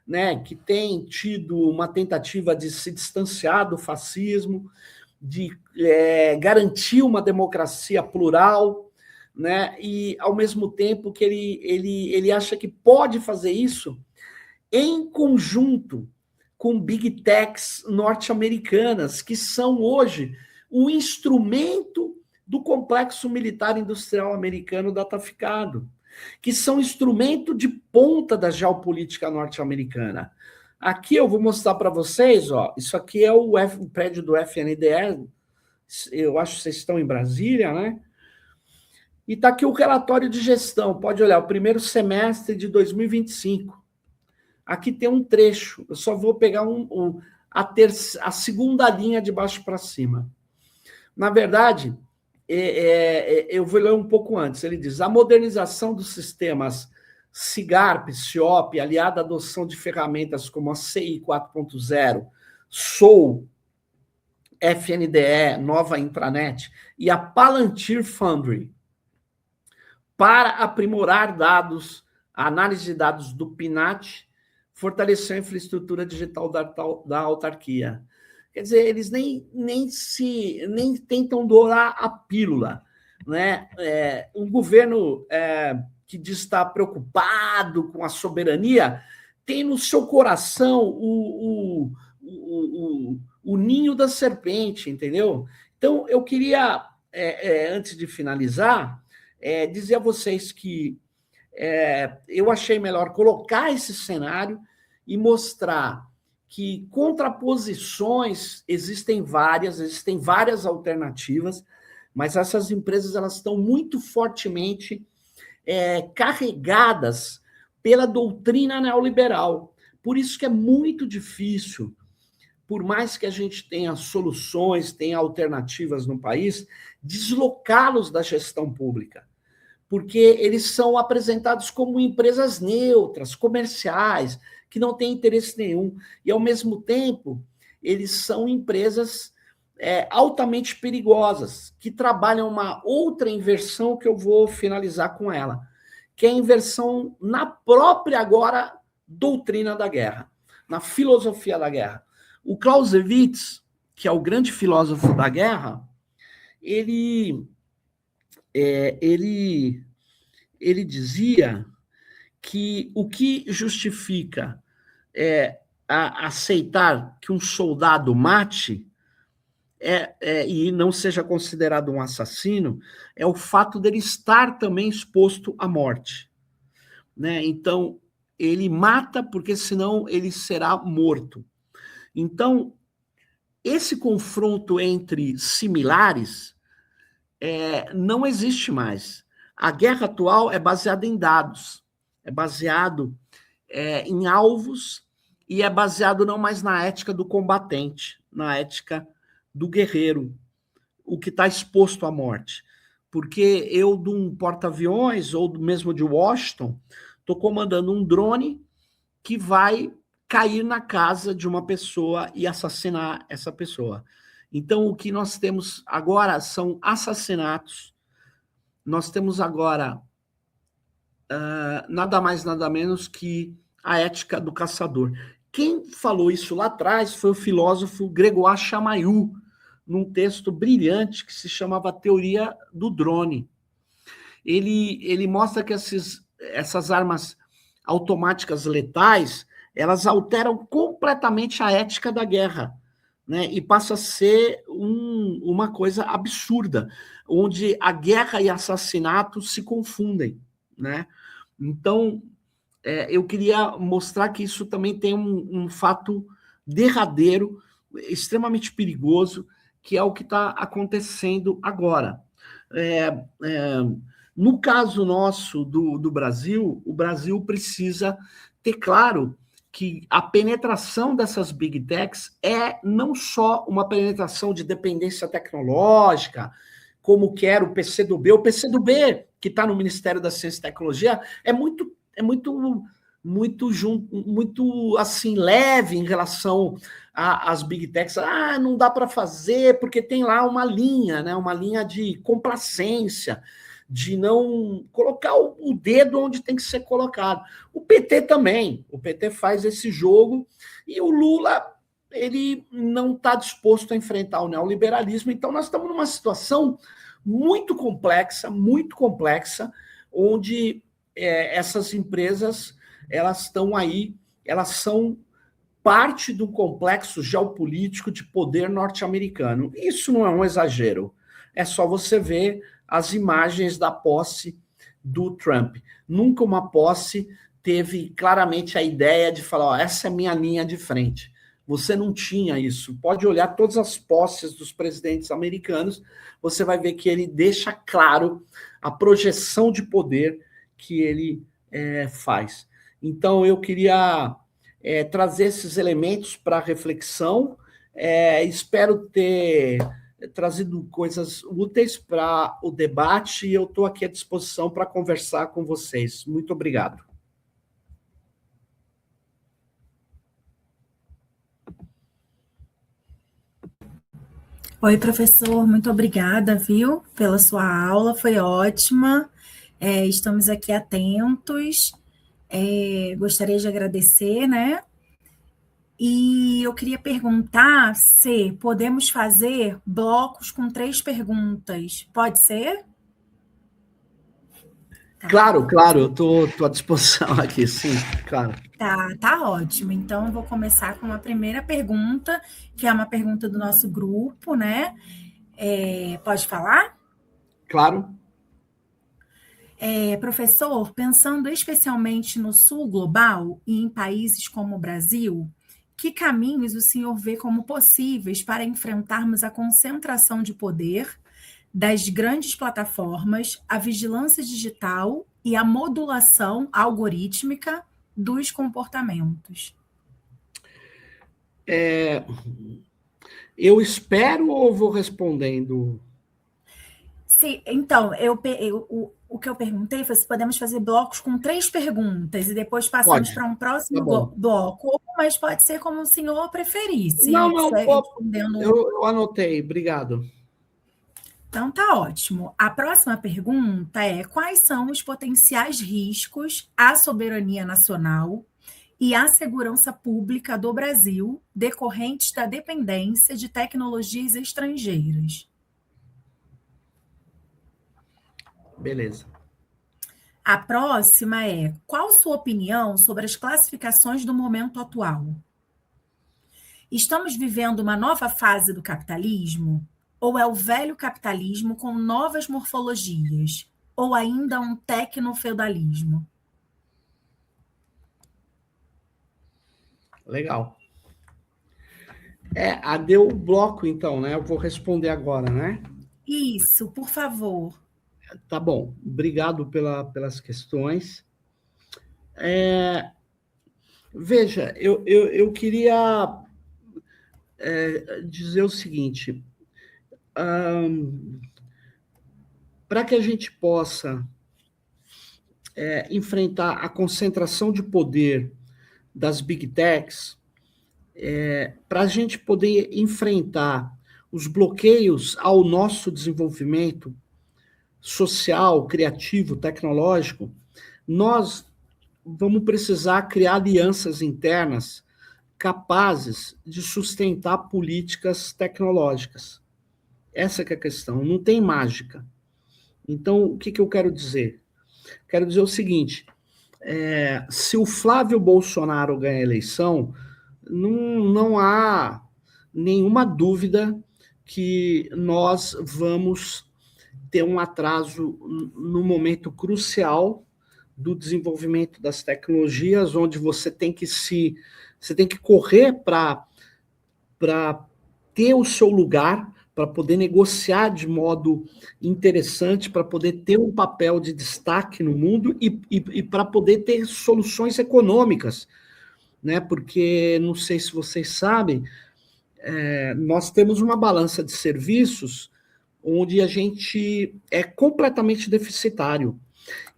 né, que tem tido uma tentativa de se distanciar do fascismo, de garantir uma democracia plural, né, e ao mesmo tempo que ele acha que pode fazer isso em conjunto com big techs norte-americanas, que são hoje o instrumento do complexo militar industrial americano dataficado, que são instrumento de ponta da geopolítica norte-americana. Aqui eu vou mostrar para vocês, ó, isso aqui é o prédio do FNDE, eu acho que vocês estão em Brasília, né? E está aqui o relatório de gestão, pode olhar, o primeiro semestre de 2025. Aqui tem um trecho, eu só vou pegar a segunda linha de baixo para cima. Na verdade, eu vou ler um pouco antes. Ele diz: a modernização dos sistemas SIGARP, SIOP, aliada à adoção de ferramentas como a CI 4.0, SOU, FNDE, Nova Intranet e a Palantir Foundry, para aprimorar dados, a análise de dados do PNAT, fortalecer a infraestrutura digital da autarquia. Quer dizer, eles nem tentam dourar a pílula, né? Um governo que diz estar preocupado com a soberania tem no seu coração o ninho da serpente, entendeu? Então, eu queria, antes de finalizar, dizer a vocês que eu achei melhor colocar esse cenário e mostrar que contraposições existem várias alternativas, mas essas empresas elas estão muito fortemente carregadas pela doutrina neoliberal. Por isso que é muito difícil, por mais que a gente tenha soluções, tenha alternativas no país, deslocá-los da gestão pública, porque eles são apresentados como empresas neutras, comerciais, que não têm interesse nenhum. E, ao mesmo tempo, eles são empresas altamente perigosas, que trabalham uma outra inversão que eu vou finalizar com ela, que é a inversão na própria, agora, doutrina da guerra, na filosofia da guerra. O Clausewitz, que é o grande filósofo da guerra, ele dizia que o que justifica aceitar que um soldado mate e não seja considerado um assassino é o fato dele estar também exposto à morte, né? Então, ele mata porque senão ele será morto. Então, esse confronto entre similares não existe mais. A guerra atual é baseada em dados, é baseado em alvos e é baseado não mais na ética do combatente, na ética do guerreiro, o que está exposto à morte. Porque eu, de um porta-aviões ou mesmo de Washington, estou comandando um drone que vai cair na casa de uma pessoa e assassinar essa pessoa. Então, o que nós temos agora são assassinatos. Nós temos agora nada mais, nada menos que a ética do caçador. Quem falou isso lá atrás foi o filósofo Grégoire Chamayou, num texto brilhante que se chamava Teoria do Drone. Ele mostra que essas armas automáticas letais, elas alteram completamente a ética da guerra, né? E passa a ser uma coisa absurda, onde a guerra e assassinato se confundem, né? Então, eu queria mostrar que isso também tem um fato derradeiro, extremamente perigoso, que é o que está acontecendo agora. No caso nosso do Brasil, o Brasil precisa ter claro que a penetração dessas big techs não só uma penetração de dependência tecnológica, como quer o PCdoB. O PCdoB, que está no Ministério da Ciência e Tecnologia, é muito assim, leve em relação às big techs. Não dá para fazer porque tem lá uma linha, né? Uma linha de complacência, de não colocar o dedo onde tem que ser colocado. O PT também, o PT faz esse jogo e o Lula, ele não está disposto a enfrentar o neoliberalismo. Então, nós estamos numa situação muito complexa, onde essas empresas, elas estão aí, elas são parte do complexo geopolítico de poder norte-americano. Isso não é um exagero. É só você ver as imagens da posse do Trump. Nunca uma posse teve claramente a ideia de falar, essa é a minha linha de frente. Você não tinha isso. Pode olhar todas as posses dos presidentes americanos, você vai ver que ele deixa claro a projeção de poder que ele faz. Então, eu queria trazer esses elementos para reflexão. Espero ter trazido coisas úteis para o debate e eu estou aqui à disposição para conversar com vocês. Muito obrigado. Oi, professor, muito obrigada, viu, pela sua aula, foi ótima. Estamos aqui atentos. Gostaria de agradecer, né? E eu queria perguntar se podemos fazer blocos com 3 perguntas. Pode ser? Claro, claro, eu estou à disposição aqui, sim, claro. Tá ótimo. Então, eu vou começar com a primeira pergunta, que é uma pergunta do nosso grupo, né? Pode falar? Claro. Professor, pensando especialmente no sul global e em países como o Brasil, que caminhos o senhor vê como possíveis para enfrentarmos a concentração de poder das grandes plataformas, a vigilância digital e a modulação algorítmica dos comportamentos? Eu espero ou vou respondendo? Sim, então, o que eu perguntei foi se podemos fazer blocos com 3 perguntas e depois passamos Pode, para um próximo tá bom. bloco, mas pode ser como o senhor preferir, Não, se não, respondendo. eu anotei, obrigado. Então, tá ótimo. A próxima pergunta é: quais são os potenciais riscos à soberania nacional e à segurança pública do Brasil decorrentes da dependência de tecnologias estrangeiras? Beleza. A próxima é: qual sua opinião sobre as classificações do momento atual? Estamos vivendo uma nova fase do capitalismo? Ou é o velho capitalismo com novas morfologias? Ou ainda um tecnofeudalismo? Legal. Deu o bloco, então, né? Eu vou responder agora, né? Isso, por favor. Tá bom. Obrigado pelas questões. Veja, eu queria dizer o seguinte: para que a gente possa enfrentar a concentração de poder das big techs, para a gente poder enfrentar os bloqueios ao nosso desenvolvimento social, criativo, tecnológico, nós vamos precisar criar alianças internas capazes de sustentar políticas tecnológicas. Essa que é a questão, não tem mágica. Então, o que eu quero dizer? Quero dizer o seguinte, se o Flávio Bolsonaro ganhar a eleição, não há nenhuma dúvida que nós vamos ter um atraso no momento crucial do desenvolvimento das tecnologias, onde você tem que correr para ter o seu lugar, para poder negociar de modo interessante, para poder ter um papel de destaque no mundo e para poder ter soluções econômicas, né? Porque, não sei se vocês sabem, nós temos uma balança de serviços onde a gente é completamente deficitário.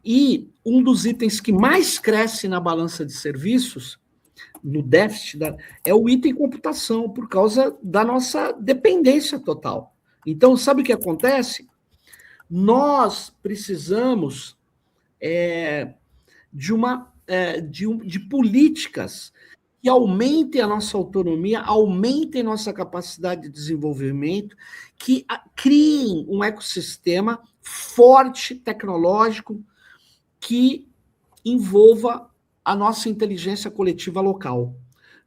E um dos itens que mais cresce na balança de serviços, no déficit, é o item computação, por causa da nossa dependência total. Então, sabe o que acontece? Nós precisamos de políticas que aumentem a nossa autonomia, aumentem nossa capacidade de desenvolvimento, que criem um ecossistema forte, tecnológico, que envolva a nossa inteligência coletiva local,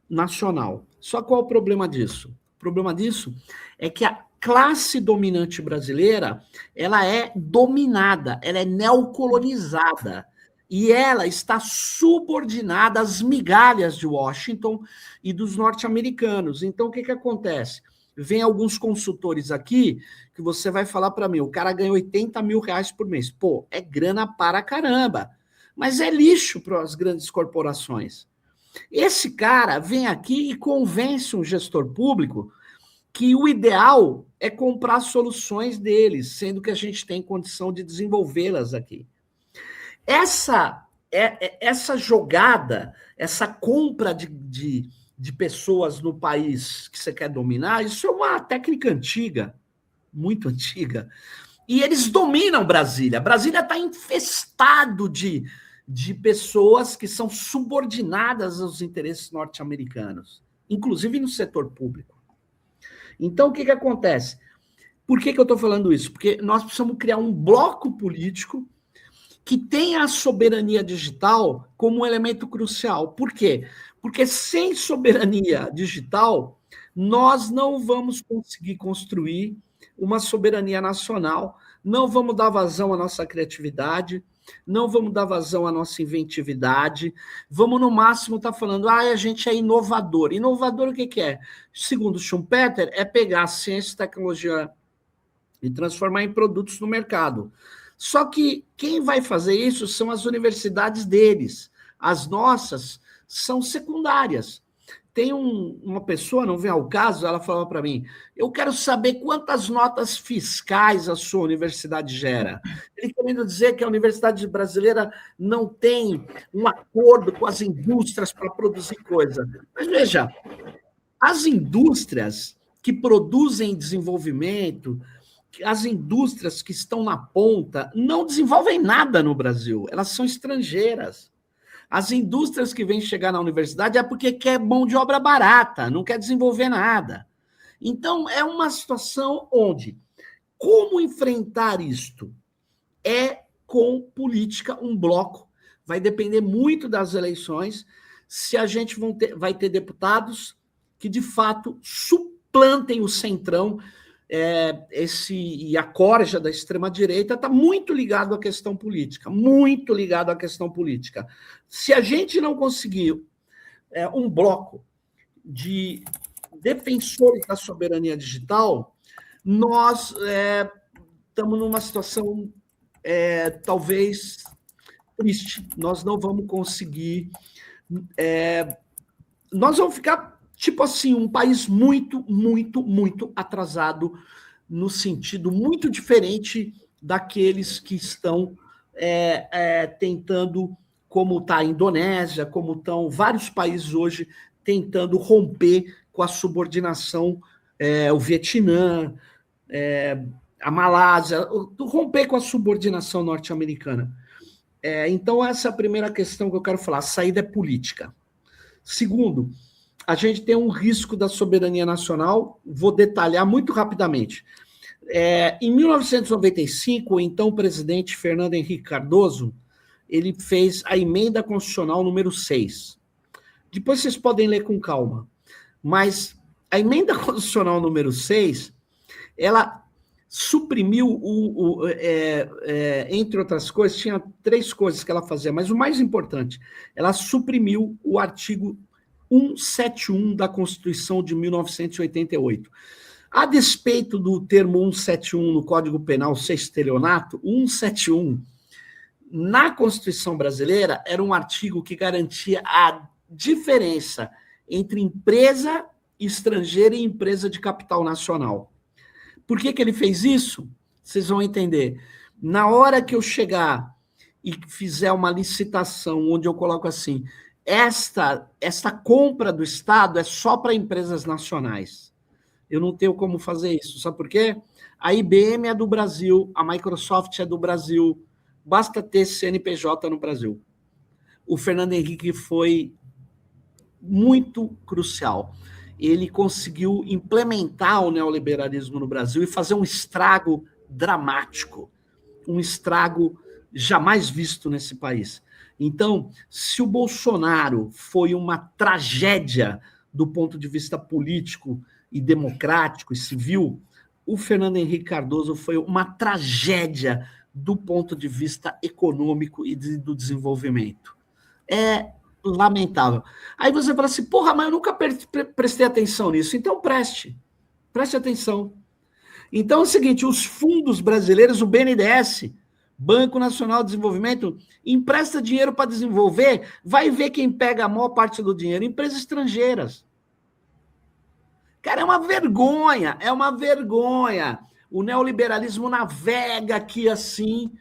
nacional. Só qual é o problema disso? O problema disso é que a classe dominante brasileira, ela é dominada, ela é neocolonizada, e ela está subordinada às migalhas de Washington e dos norte-americanos. Então, o que acontece? Vem alguns consultores aqui que você vai falar para mim, o cara ganha 80 mil reais por mês. Pô, é grana para caramba, mas é lixo para as grandes corporações. Esse cara vem aqui e convence um gestor público que o ideal é comprar soluções deles, sendo que a gente tem condição de desenvolvê-las aqui. Essa jogada, essa compra de pessoas no país que você quer dominar, isso é uma técnica antiga, muito antiga. E eles dominam Brasília. Brasília está infestado de de pessoas que são subordinadas aos interesses norte-americanos, inclusive no setor público. Então, o que acontece? Por que eu estou falando isso? Porque nós precisamos criar um bloco político que tenha a soberania digital como um elemento crucial. Por quê? Porque sem soberania digital, nós não vamos conseguir construir uma soberania nacional, não vamos dar vazão à nossa criatividade, não vamos dar vazão à nossa inventividade, vamos no máximo estar falando, a gente é inovador. Inovador o que é? Segundo Schumpeter, é pegar a ciência e tecnologia e transformar em produtos no mercado. Só que quem vai fazer isso são as universidades deles. As nossas são secundárias. Tem uma pessoa, não vem ao caso, ela falou para mim, eu quero saber quantas notas fiscais a sua universidade gera. Ele querendo dizer que a universidade brasileira não tem um acordo com as indústrias para produzir coisa. Mas veja, as indústrias que produzem desenvolvimento, as indústrias que estão na ponta, não desenvolvem nada no Brasil, elas são estrangeiras. As indústrias que vêm chegar na universidade é porque quer mão de obra barata, não quer desenvolver nada. Então, é uma situação onde, como enfrentar isto? É com política, um bloco. Vai depender muito das eleições, se a gente vai ter deputados que, de fato, suplantem o centrão. E a corja da extrema-direita está muito ligado à questão política, muito ligado à questão política. Se a gente não conseguir um bloco de defensores da soberania digital, nós estamos numa situação talvez triste. Nós não vamos conseguir... nós vamos ficar... tipo assim, um país muito, muito, muito atrasado, no sentido muito diferente daqueles que estão tentando, como está a Indonésia, como estão vários países hoje, tentando romper com a subordinação, o Vietnã, a Malásia, romper com a subordinação norte-americana. Então, essa é a primeira questão que eu quero falar. A saída é política. Segundo, a gente tem um risco da soberania nacional, vou detalhar muito rapidamente. Em 1995, o então presidente Fernando Henrique Cardoso, ele fez a emenda constitucional número 6. Depois vocês podem ler com calma. Mas a emenda constitucional número 6, ela suprimiu, entre outras coisas, tinha 3 coisas que ela fazia, mas o mais importante, ela suprimiu o artigo 171 da Constituição de 1988. A despeito do termo 171 no Código Penal ser estelionato, 171 na Constituição brasileira era um artigo que garantia a diferença entre empresa estrangeira e empresa de capital nacional. Por que ele fez isso? Vocês vão entender. Na hora que eu chegar e fizer uma licitação onde eu coloco assim, esta compra do Estado é só para empresas nacionais. Eu não tenho como fazer isso. Sabe por quê? A IBM é do Brasil, a Microsoft é do Brasil, basta ter CNPJ no Brasil. O Fernando Henrique foi muito crucial. Ele conseguiu implementar o neoliberalismo no Brasil e fazer um estrago dramático, um estrago jamais visto nesse país. Então, se o Bolsonaro foi uma tragédia do ponto de vista político e democrático e civil, o Fernando Henrique Cardoso foi uma tragédia do ponto de vista econômico e do desenvolvimento. É lamentável. Aí você fala assim, porra, mas eu nunca prestei atenção nisso. Então preste atenção. Então é o seguinte, os fundos brasileiros, o BNDES, Banco Nacional de Desenvolvimento, empresta dinheiro para desenvolver, vai ver quem pega a maior parte do dinheiro, empresas estrangeiras. Cara, é uma vergonha. O neoliberalismo navega aqui assim,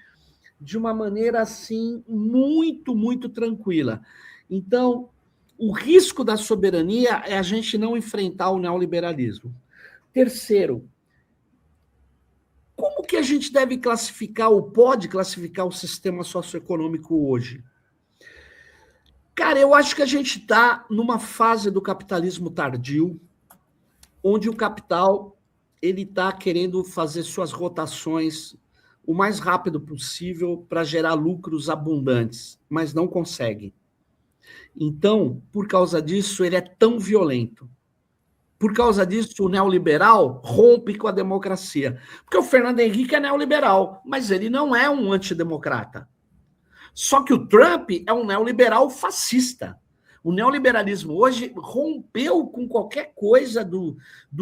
de uma maneira assim, muito, muito tranquila. Então, o risco da soberania é a gente não enfrentar o neoliberalismo. Terceiro, como que a gente deve classificar ou pode classificar o sistema socioeconômico hoje? Cara, eu acho que a gente está numa fase do capitalismo tardio, onde o capital ele está querendo fazer suas rotações o mais rápido possível para gerar lucros abundantes, mas não consegue. Então, por causa disso, ele é tão violento. Por causa disso, o neoliberal rompe com a democracia. Porque o Fernando Henrique é neoliberal, mas ele não é um antidemocrata. Só que o Trump é um neoliberal fascista. O neoliberalismo hoje rompeu com qualquer coisa do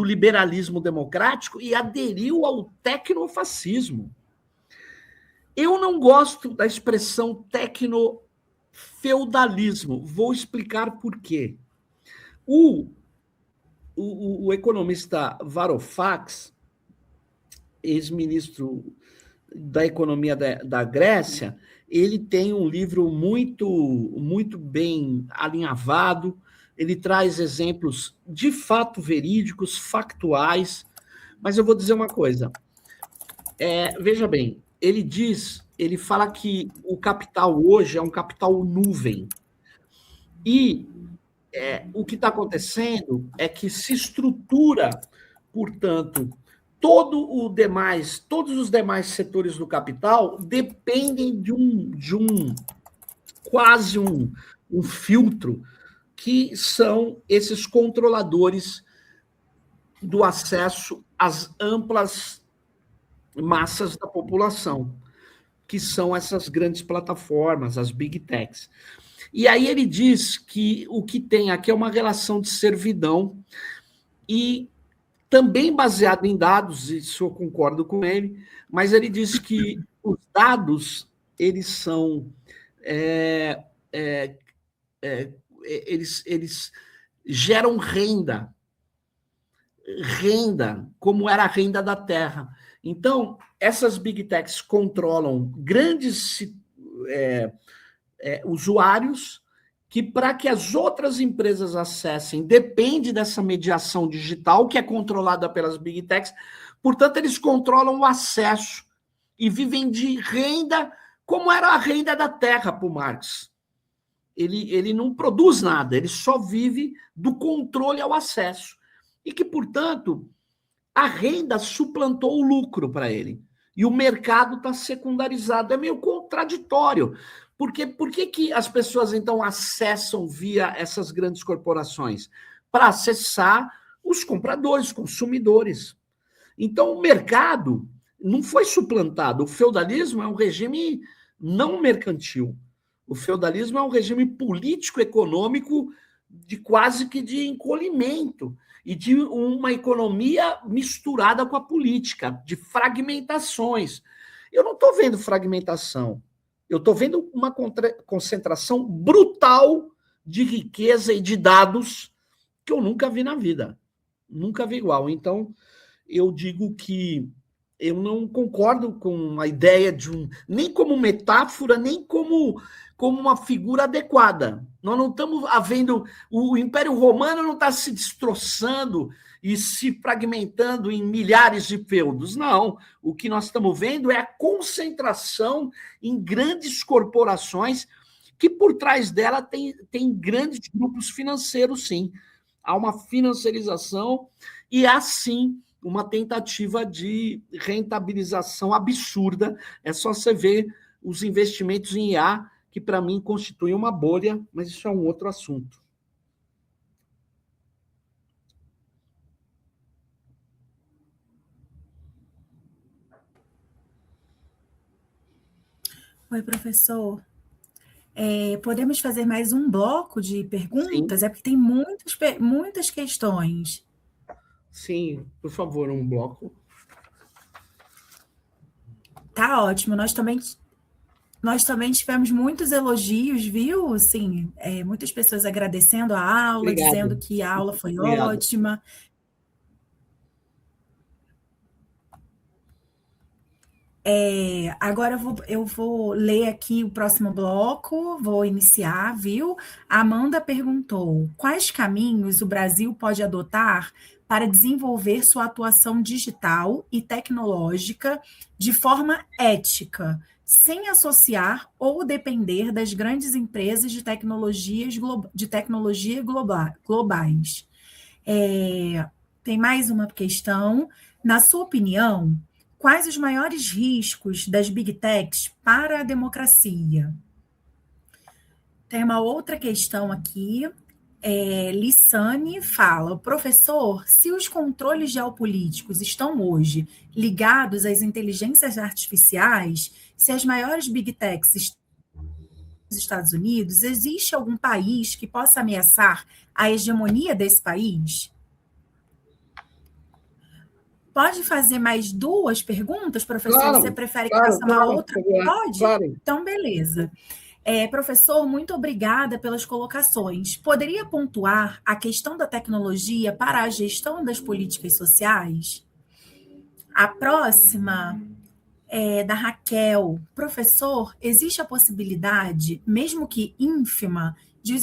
liberalismo democrático e aderiu ao tecnofascismo. Eu não gosto da expressão tecnofeudalismo. Vou explicar por quê. O economista Varoufakis, ex-ministro da economia da Grécia, ele tem um livro muito bem alinhavado, ele traz exemplos de fato verídicos, factuais, mas eu vou dizer uma coisa. Veja bem, ele fala que o capital hoje é um capital nuvem. E o que está acontecendo é que se estrutura, portanto, todos os demais setores do capital dependem de quase um filtro, que são esses controladores do acesso às amplas massas da população, que são essas grandes plataformas, as big techs. E aí ele diz que o que tem aqui é uma relação de servidão e também baseado em dados, isso eu concordo com ele, mas ele diz que os dados, eles são... eles geram renda, como era a renda da terra. Então, essas big techs controlam grandes usuários que, para que as outras empresas acessem, depende dessa mediação digital que é controlada pelas big techs. Portanto, eles controlam o acesso e vivem de renda, como era a renda da terra para o Marx. Ele não produz nada, ele só vive do controle ao acesso. E que, portanto, a renda suplantou o lucro para ele. E o mercado está secundarizado. É meio contraditório. Porque por que as pessoas, então, acessam via essas grandes corporações? Para acessar os compradores, consumidores. Então, o mercado não foi suplantado. O feudalismo é um regime não mercantil. O feudalismo é um regime político-econômico de quase que de encolhimento e de uma economia misturada com a política, de fragmentações. Eu não estou vendo fragmentação. Eu estou vendo uma concentração brutal de riqueza e de dados que eu nunca vi na vida. Nunca vi igual. Então, eu digo que eu não concordo com a ideia de nem como metáfora, nem como uma figura adequada. Nós não estamos havendo... O Império Romano não está se destroçando e se fragmentando em milhares de feudos. Não. O que nós estamos vendo é a concentração em grandes corporações que, por trás dela, tem grandes grupos financeiros, sim. Há uma financiarização e há, sim, uma tentativa de rentabilização absurda. É só você ver os investimentos em IA, que, para mim, constituem uma bolha, mas isso é um outro assunto. Oi, professor. Podemos fazer mais um bloco de perguntas? Sim. É porque tem muitas questões. Sim, por favor, um bloco. Tá ótimo. Nós também tivemos muitos elogios, viu? Sim, muitas pessoas agradecendo a aula, Obrigado. dizendo que a aula foi Obrigado. ótima. Agora eu vou ler aqui o próximo bloco, vou iniciar, viu? A Amanda perguntou: quais caminhos o Brasil pode adotar para desenvolver sua atuação digital e tecnológica de forma ética, sem associar ou depender das grandes empresas de tecnologia globais? Tem mais uma questão. Na sua opinião, quais os maiores riscos das Big Techs para a democracia? Tem uma outra questão aqui. Lissane fala: professor, se os controles geopolíticos estão hoje ligados às inteligências artificiais, se as maiores Big Techs estão nos Estados Unidos, existe algum país que possa ameaçar a hegemonia desse país? Pode fazer mais 2 perguntas, professor? Claro, Você prefere que claro, faça uma claro, outra? Pode? claro. Então, beleza. Professor, muito obrigada pelas colocações. Poderia pontuar a questão da tecnologia para a gestão das políticas sociais? A próxima é da Raquel. Professor, existe a possibilidade, mesmo que ínfima, de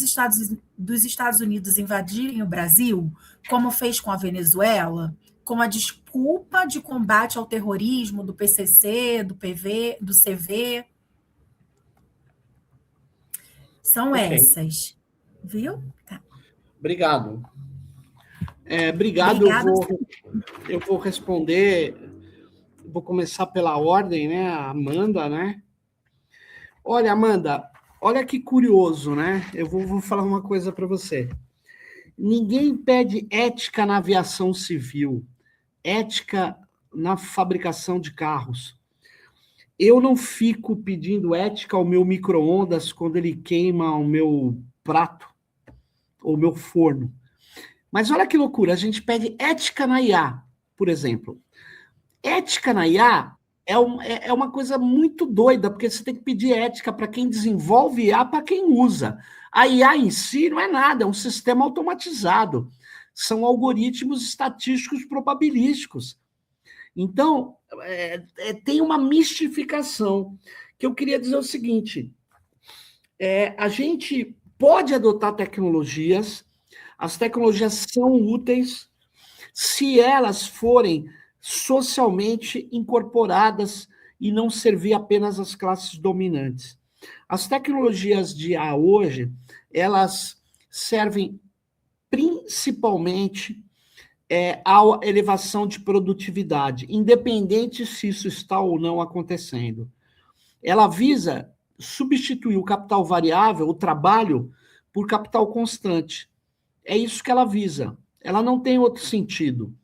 dos Estados Unidos invadirem o Brasil, como fez com a Venezuela, com a desculpa de combate ao terrorismo do PCC, do PV, do CV? São essas. Viu? Tá. Obrigado. Obrigado, eu vou responder, vou começar pela ordem, né? A Amanda, né? Olha, Amanda, olha que curioso, né? Eu vou falar uma coisa para você. Ninguém pede ética na aviação civil, ética na fabricação de carros. Eu não fico pedindo ética ao meu micro-ondas quando ele queima o meu prato ou o meu forno. Mas olha que loucura, a gente pede ética na IA, por exemplo. Ética na IA é uma coisa muito doida, porque você tem que pedir ética para quem desenvolve IA, para quem usa. A IA em si não é nada, é um sistema automatizado. São algoritmos estatísticos probabilísticos. Então, tem uma mistificação, que eu queria dizer o seguinte, a gente pode adotar tecnologias, as tecnologias são úteis, se elas forem socialmente incorporadas e não servir apenas às classes dominantes. As tecnologias de IA hoje, elas servem principalmente a elevação de produtividade, independente se isso está ou não acontecendo. Ela visa substituir o capital variável, o trabalho, por capital constante. É isso que ela visa. Ela não tem outro sentido.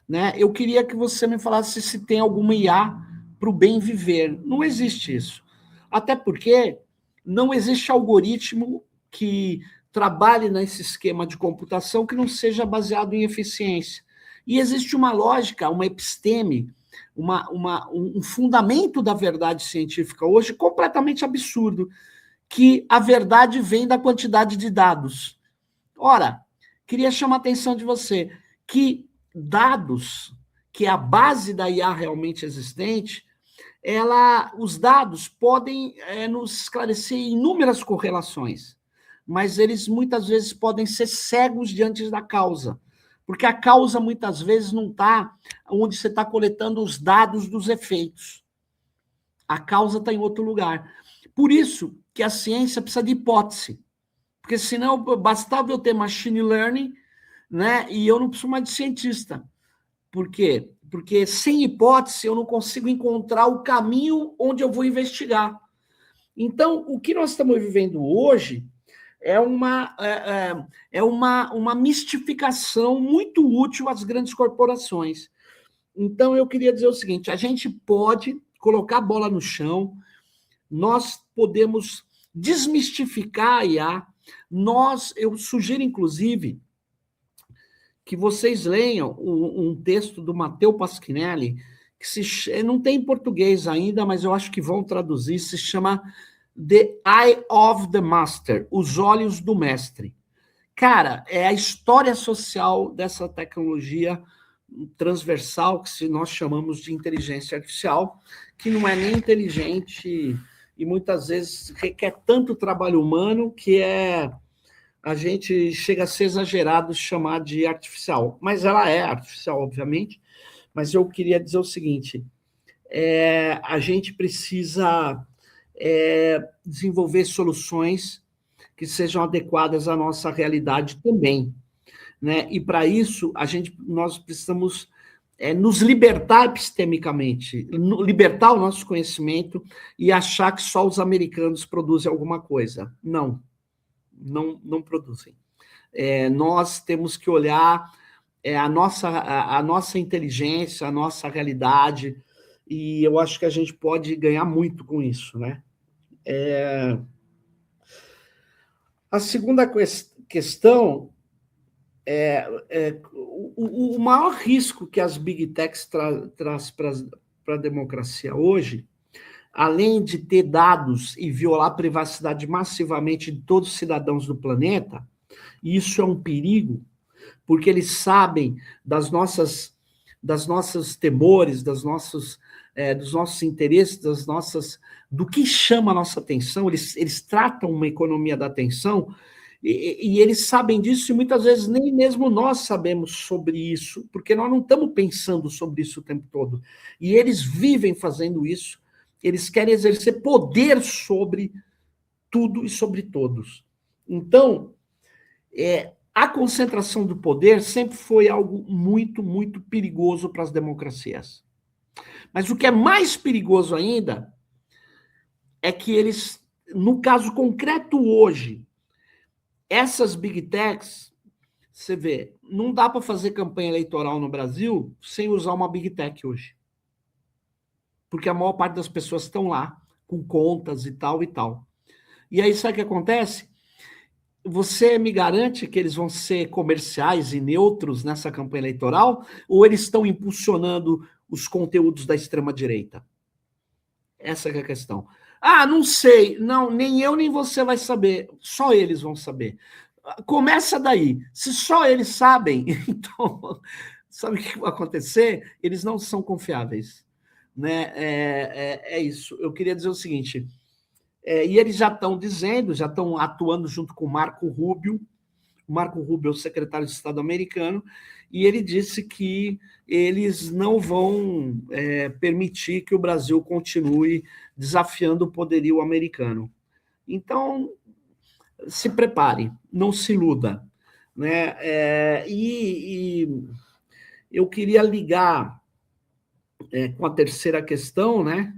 Né? Eu queria que você me falasse se tem alguma IA para o bem viver. Não existe isso. Até porque não existe algoritmo que trabalhe nesse esquema de computação que não seja baseado em eficiência. E existe uma lógica, uma episteme, um fundamento da verdade científica hoje completamente absurdo, que a verdade vem da quantidade de dados. Ora, queria chamar a atenção de você que dados, que é a base da IA realmente existente, os dados podem nos esclarecer inúmeras correlações, mas eles muitas vezes podem ser cegos diante da causa, porque a causa muitas vezes não está onde você está coletando os dados dos efeitos. A causa está em outro lugar. Por isso que a ciência precisa de hipótese, porque senão bastava eu ter machine learning, né, e eu não preciso mais de cientista. Por quê? Porque sem hipótese eu não consigo encontrar o caminho onde eu vou investigar. Então, o que nós estamos vivendo hoje é uma mistificação muito útil às grandes corporações. Então, eu queria dizer o seguinte, a gente pode colocar a bola no chão, nós podemos desmistificar a IA, eu sugiro, inclusive, que vocês leiam um texto do Matteo Pasquinelli, que não tem em português ainda, mas eu acho que vão traduzir, se chama The Eye of the Master, Os Olhos do Mestre. Cara, é a história social dessa tecnologia transversal que nós chamamos de inteligência artificial, que não é nem inteligente e muitas vezes requer tanto trabalho humano que a gente chega a ser exagerado chamar de artificial. Mas ela é artificial, obviamente, mas eu queria dizer o seguinte, a gente precisa desenvolver soluções que sejam adequadas à nossa realidade também, né? E para isso nós precisamos nos libertar epistemicamente, libertar o nosso conhecimento e achar que só os americanos produzem alguma coisa. Não produzem. Nós temos que olhar a nossa inteligência, a nossa realidade, e eu acho que a gente pode ganhar muito com isso, né? A segunda questão o maior risco que as big techs traz para a democracia hoje, além de ter dados e violar a privacidade massivamente de todos os cidadãos do planeta, e isso é um perigo, porque eles sabem dos nossos temores, dos nossos interesses, do que chama a nossa atenção. Eles tratam uma economia da atenção e eles sabem disso e muitas vezes nem mesmo nós sabemos sobre isso, porque nós não estamos pensando sobre isso o tempo todo. E eles vivem fazendo isso, eles querem exercer poder sobre tudo e sobre todos. Então, a concentração do poder sempre foi algo muito, muito perigoso para as democracias. Mas o que é mais perigoso ainda é que eles, no caso concreto hoje, essas big techs, você vê, não dá para fazer campanha eleitoral no Brasil sem usar uma big tech hoje. Porque a maior parte das pessoas estão lá, com contas e tal e tal. E aí, sabe o que acontece? Você me garante que eles vão ser comerciais e neutros nessa campanha eleitoral? Ou eles estão impulsionando os conteúdos da extrema-direita? Essa é a questão. Não sei. Não, nem eu nem você vai saber. Só eles vão saber. Começa daí. Se só eles sabem, então, sabe o que vai acontecer? Eles não são confiáveis. Né? É isso. Eu queria dizer o seguinte... e eles já estão atuando junto com o Marco Rubio. O Marco Rubio é o secretário de Estado americano, e ele disse que eles não vão permitir que o Brasil continue desafiando o poderio americano. Então, se prepare, não se iluda. Né? E eu queria ligar com a terceira questão, né?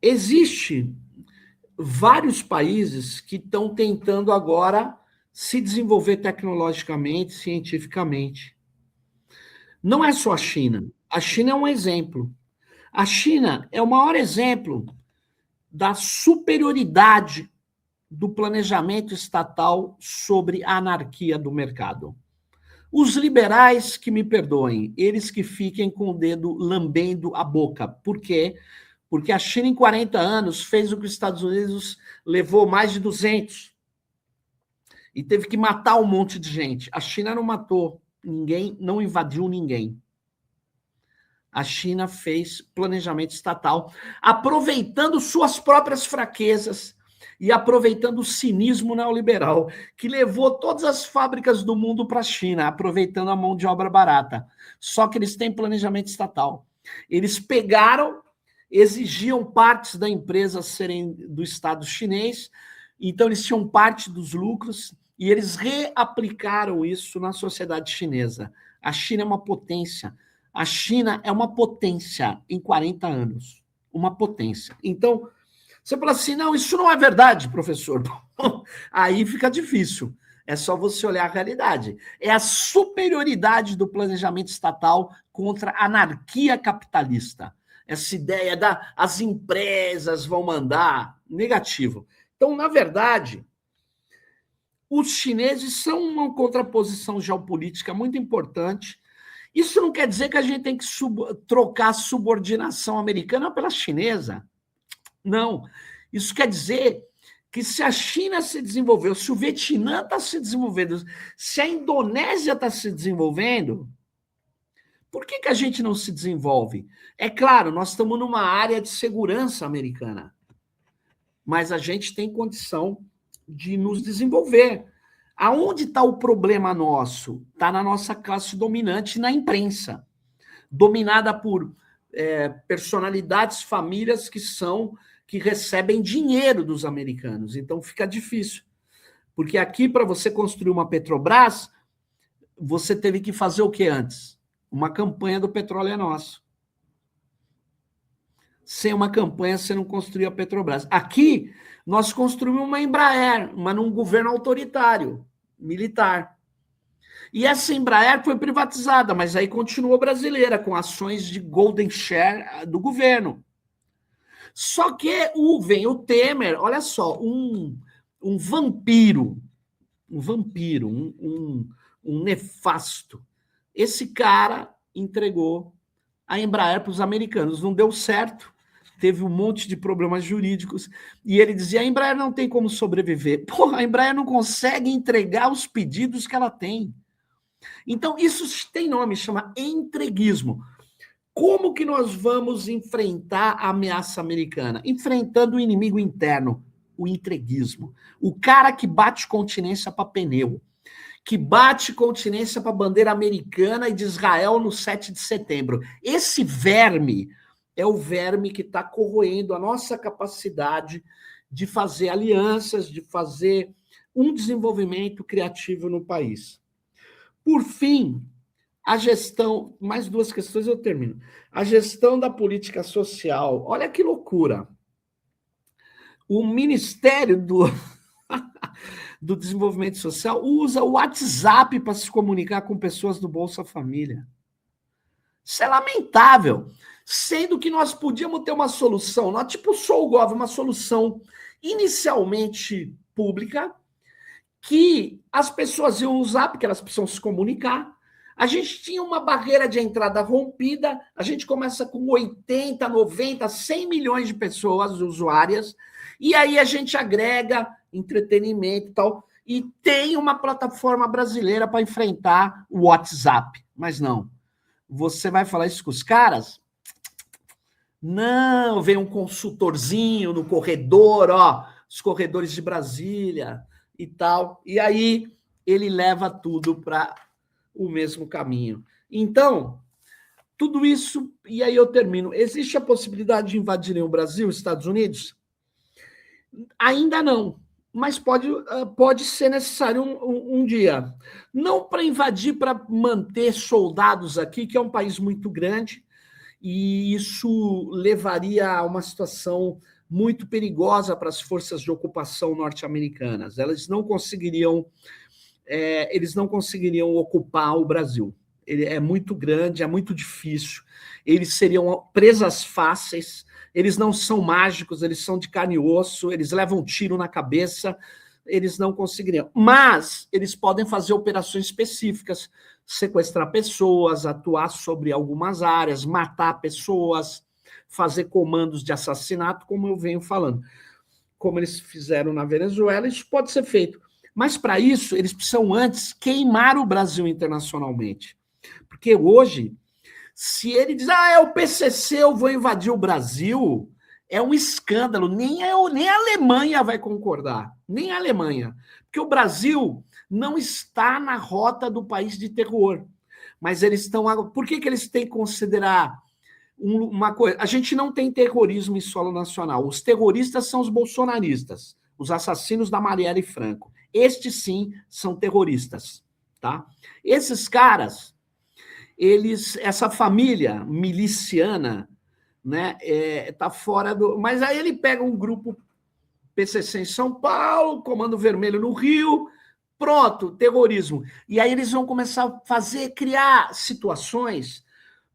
Existe vários países que estão tentando agora se desenvolver tecnologicamente, cientificamente. Não é só a China. A China é um exemplo. A China é o maior exemplo da superioridade do planejamento estatal sobre a anarquia do mercado. Os liberais que me perdoem, eles que fiquem com o dedo lambendo a boca. Por quê? Porque a China, em 40 anos, fez o que os Estados Unidos levou mais de 200. E teve que matar um monte de gente. A China não matou ninguém, não invadiu ninguém. A China fez planejamento estatal, aproveitando suas próprias fraquezas e aproveitando o cinismo neoliberal, que levou todas as fábricas do mundo para a China, aproveitando a mão de obra barata. Só que eles têm planejamento estatal. Eles exigiam partes da empresa serem do Estado chinês, então eles tinham parte dos lucros e eles reaplicaram isso na sociedade chinesa. A China é uma potência. A China é uma potência em 40 anos. Uma potência. Então, você fala assim, não, isso não é verdade, professor. Aí fica difícil. É só você olhar a realidade. É a superioridade do planejamento estatal contra a anarquia capitalista. Essa ideia as empresas vão mandar, negativo. Então, na verdade, os chineses são uma contraposição geopolítica muito importante. Isso não quer dizer que a gente tem que trocar a subordinação americana pela chinesa. Não. Isso quer dizer que se a China se desenvolveu, se o Vietnã está se desenvolvendo, se a Indonésia está se desenvolvendo, por que a gente não se desenvolve? É claro, nós estamos numa área de segurança americana, mas a gente tem condição de nos desenvolver. Aonde está o problema nosso? Está na nossa classe dominante, na imprensa, dominada por personalidades, famílias que recebem dinheiro dos americanos. Então fica difícil. Porque aqui, para você construir uma Petrobras, você teve que fazer o que antes? Uma campanha do petróleo é nosso. Sem uma campanha, você não construiu a Petrobras. Aqui, nós construímos uma Embraer, mas num governo autoritário, militar. E essa Embraer foi privatizada, mas aí continuou brasileira, com ações de golden share do governo. Só que vem o Temer, olha só, um vampiro, um nefasto. Esse cara entregou a Embraer para os americanos. Não deu certo, teve um monte de problemas jurídicos, e ele dizia, a Embraer não tem como sobreviver. Porra, a Embraer não consegue entregar os pedidos que ela tem. Então, isso tem nome, chama entreguismo. Como que nós vamos enfrentar a ameaça americana? Enfrentando o inimigo interno, o entreguismo. O cara que bate continência para pneu, que bate continência para a bandeira americana e de Israel no 7 de setembro. Esse verme é o verme que está corroendo a nossa capacidade de fazer alianças, de fazer um desenvolvimento criativo no país. Por fim, a gestão, mais duas questões eu termino. A gestão da política social. Olha que loucura. O Ministério do Desenvolvimento Social usa o WhatsApp para se comunicar com pessoas do Bolsa Família. Isso é lamentável. Sendo que nós podíamos ter uma solução, nós, tipo o SouGov, uma solução inicialmente pública, que as pessoas iam usar, porque elas precisam se comunicar. A gente tinha uma barreira de entrada rompida, a gente começa com 80, 90, 100 milhões de pessoas usuárias, e aí a gente agrega entretenimento e tal, e tem uma plataforma brasileira para enfrentar o WhatsApp. Mas não, você vai falar isso com os caras? Não, vem um consultorzinho no corredor, ó, os corredores de Brasília e tal, e aí ele leva tudo para o mesmo caminho. Então, tudo isso, e aí eu termino. Existe a possibilidade de invadirem o Brasil, os Estados Unidos? Ainda não, mas pode ser necessário um dia. Não para invadir, para manter soldados aqui, que é um país muito grande, e isso levaria a uma situação muito perigosa para as forças de ocupação norte-americanas. Eles não conseguiriam ocupar o Brasil. Ele é muito grande, é muito difícil. Eles seriam presas fáceis, eles não são mágicos, eles são de carne e osso, eles levam um tiro na cabeça, eles não conseguiriam. Mas eles podem fazer operações específicas, sequestrar pessoas, atuar sobre algumas áreas, matar pessoas, fazer comandos de assassinato, como eu venho falando. Como eles fizeram na Venezuela, isso pode ser feito. Mas, para isso, eles precisam antes queimar o Brasil internacionalmente. Porque hoje, se ele diz, é o PCC, eu vou invadir o Brasil, é um escândalo. Nem a Alemanha vai concordar. Nem a Alemanha. Porque o Brasil não está na rota do país de terror. Mas eles estão... Por que eles têm que considerar uma coisa? A gente não tem terrorismo em solo nacional. Os terroristas são os bolsonaristas, os assassinos da Marielle Franco. Estes, sim, são terroristas, tá? Esses caras, essa família miliciana, né, tá fora do... Mas aí ele pega um grupo PCC em São Paulo, Comando Vermelho no Rio, pronto, terrorismo. E aí eles vão começar a criar situações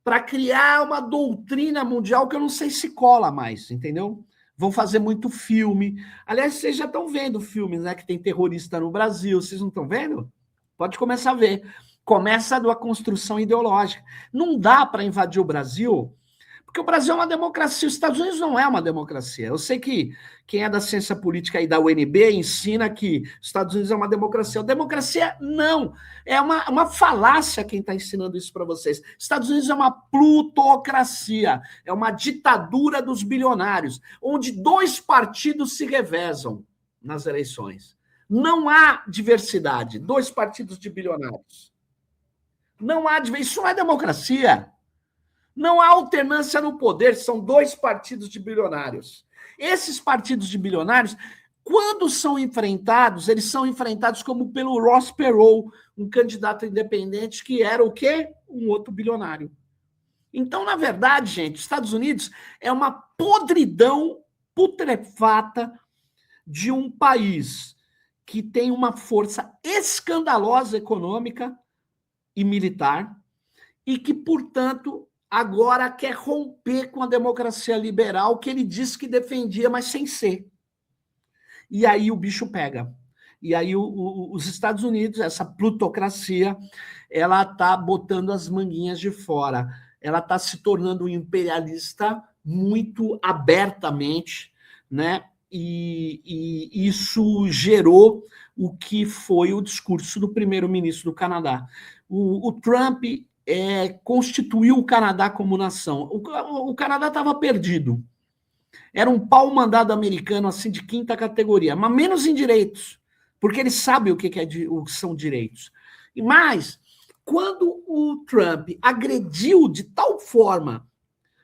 para criar uma doutrina mundial que eu não sei se cola mais, entendeu? Vão fazer muito filme. Aliás, vocês já estão vendo filmes, né? Que tem terrorista no Brasil. Vocês não estão vendo? Pode começar a ver. Começa da construção ideológica. Não dá para invadir o Brasil, Porque o Brasil é uma democracia, os Estados Unidos não é uma democracia. Eu sei que quem é da ciência política aí da UNB ensina que os Estados Unidos é uma democracia. A democracia não, é uma falácia quem está ensinando isso para vocês. Estados Unidos é uma plutocracia, é uma ditadura dos bilionários, onde 2 partidos se revezam nas eleições. Não há diversidade, 2 partidos de bilionários. Não há diversidade, isso não é democracia. Não há alternância no poder, são 2 partidos de bilionários. Esses partidos de bilionários, quando são enfrentados, eles são enfrentados como pelo Ross Perot, um candidato independente que era o quê? Um outro bilionário. Então, na verdade, gente, os Estados Unidos é uma podridão putrefata de um país que tem uma força escandalosa econômica e militar e que, portanto, agora quer romper com a democracia liberal que ele disse que defendia, mas sem ser. E aí o bicho pega. E aí os Estados Unidos, essa plutocracia, ela está botando as manguinhas de fora. Ela está se tornando um imperialista muito abertamente, né? E isso gerou o que foi o discurso do primeiro-ministro do Canadá. O Trump constituiu o Canadá como nação. O Canadá estava perdido. Era um pau-mandado americano assim de 5ª categoria, mas menos em direitos, porque ele sabe o que são direitos. Mas, quando o Trump agrediu de tal forma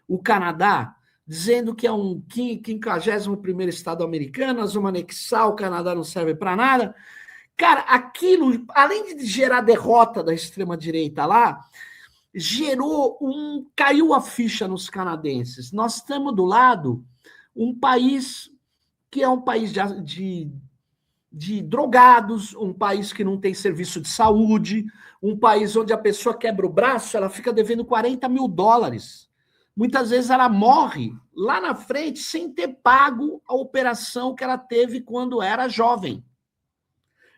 o Canadá, dizendo que é um 51º estado americano, nós vamos anexar, o Canadá não serve para nada, cara, aquilo, além de gerar derrota da extrema-direita lá, caiu a ficha nos canadenses. Nós estamos do lado um país que é um país de drogados, um país que não tem serviço de saúde, um país onde a pessoa quebra o braço, ela fica devendo $40 mil. Muitas vezes ela morre lá na frente sem ter pago a operação que ela teve quando era jovem.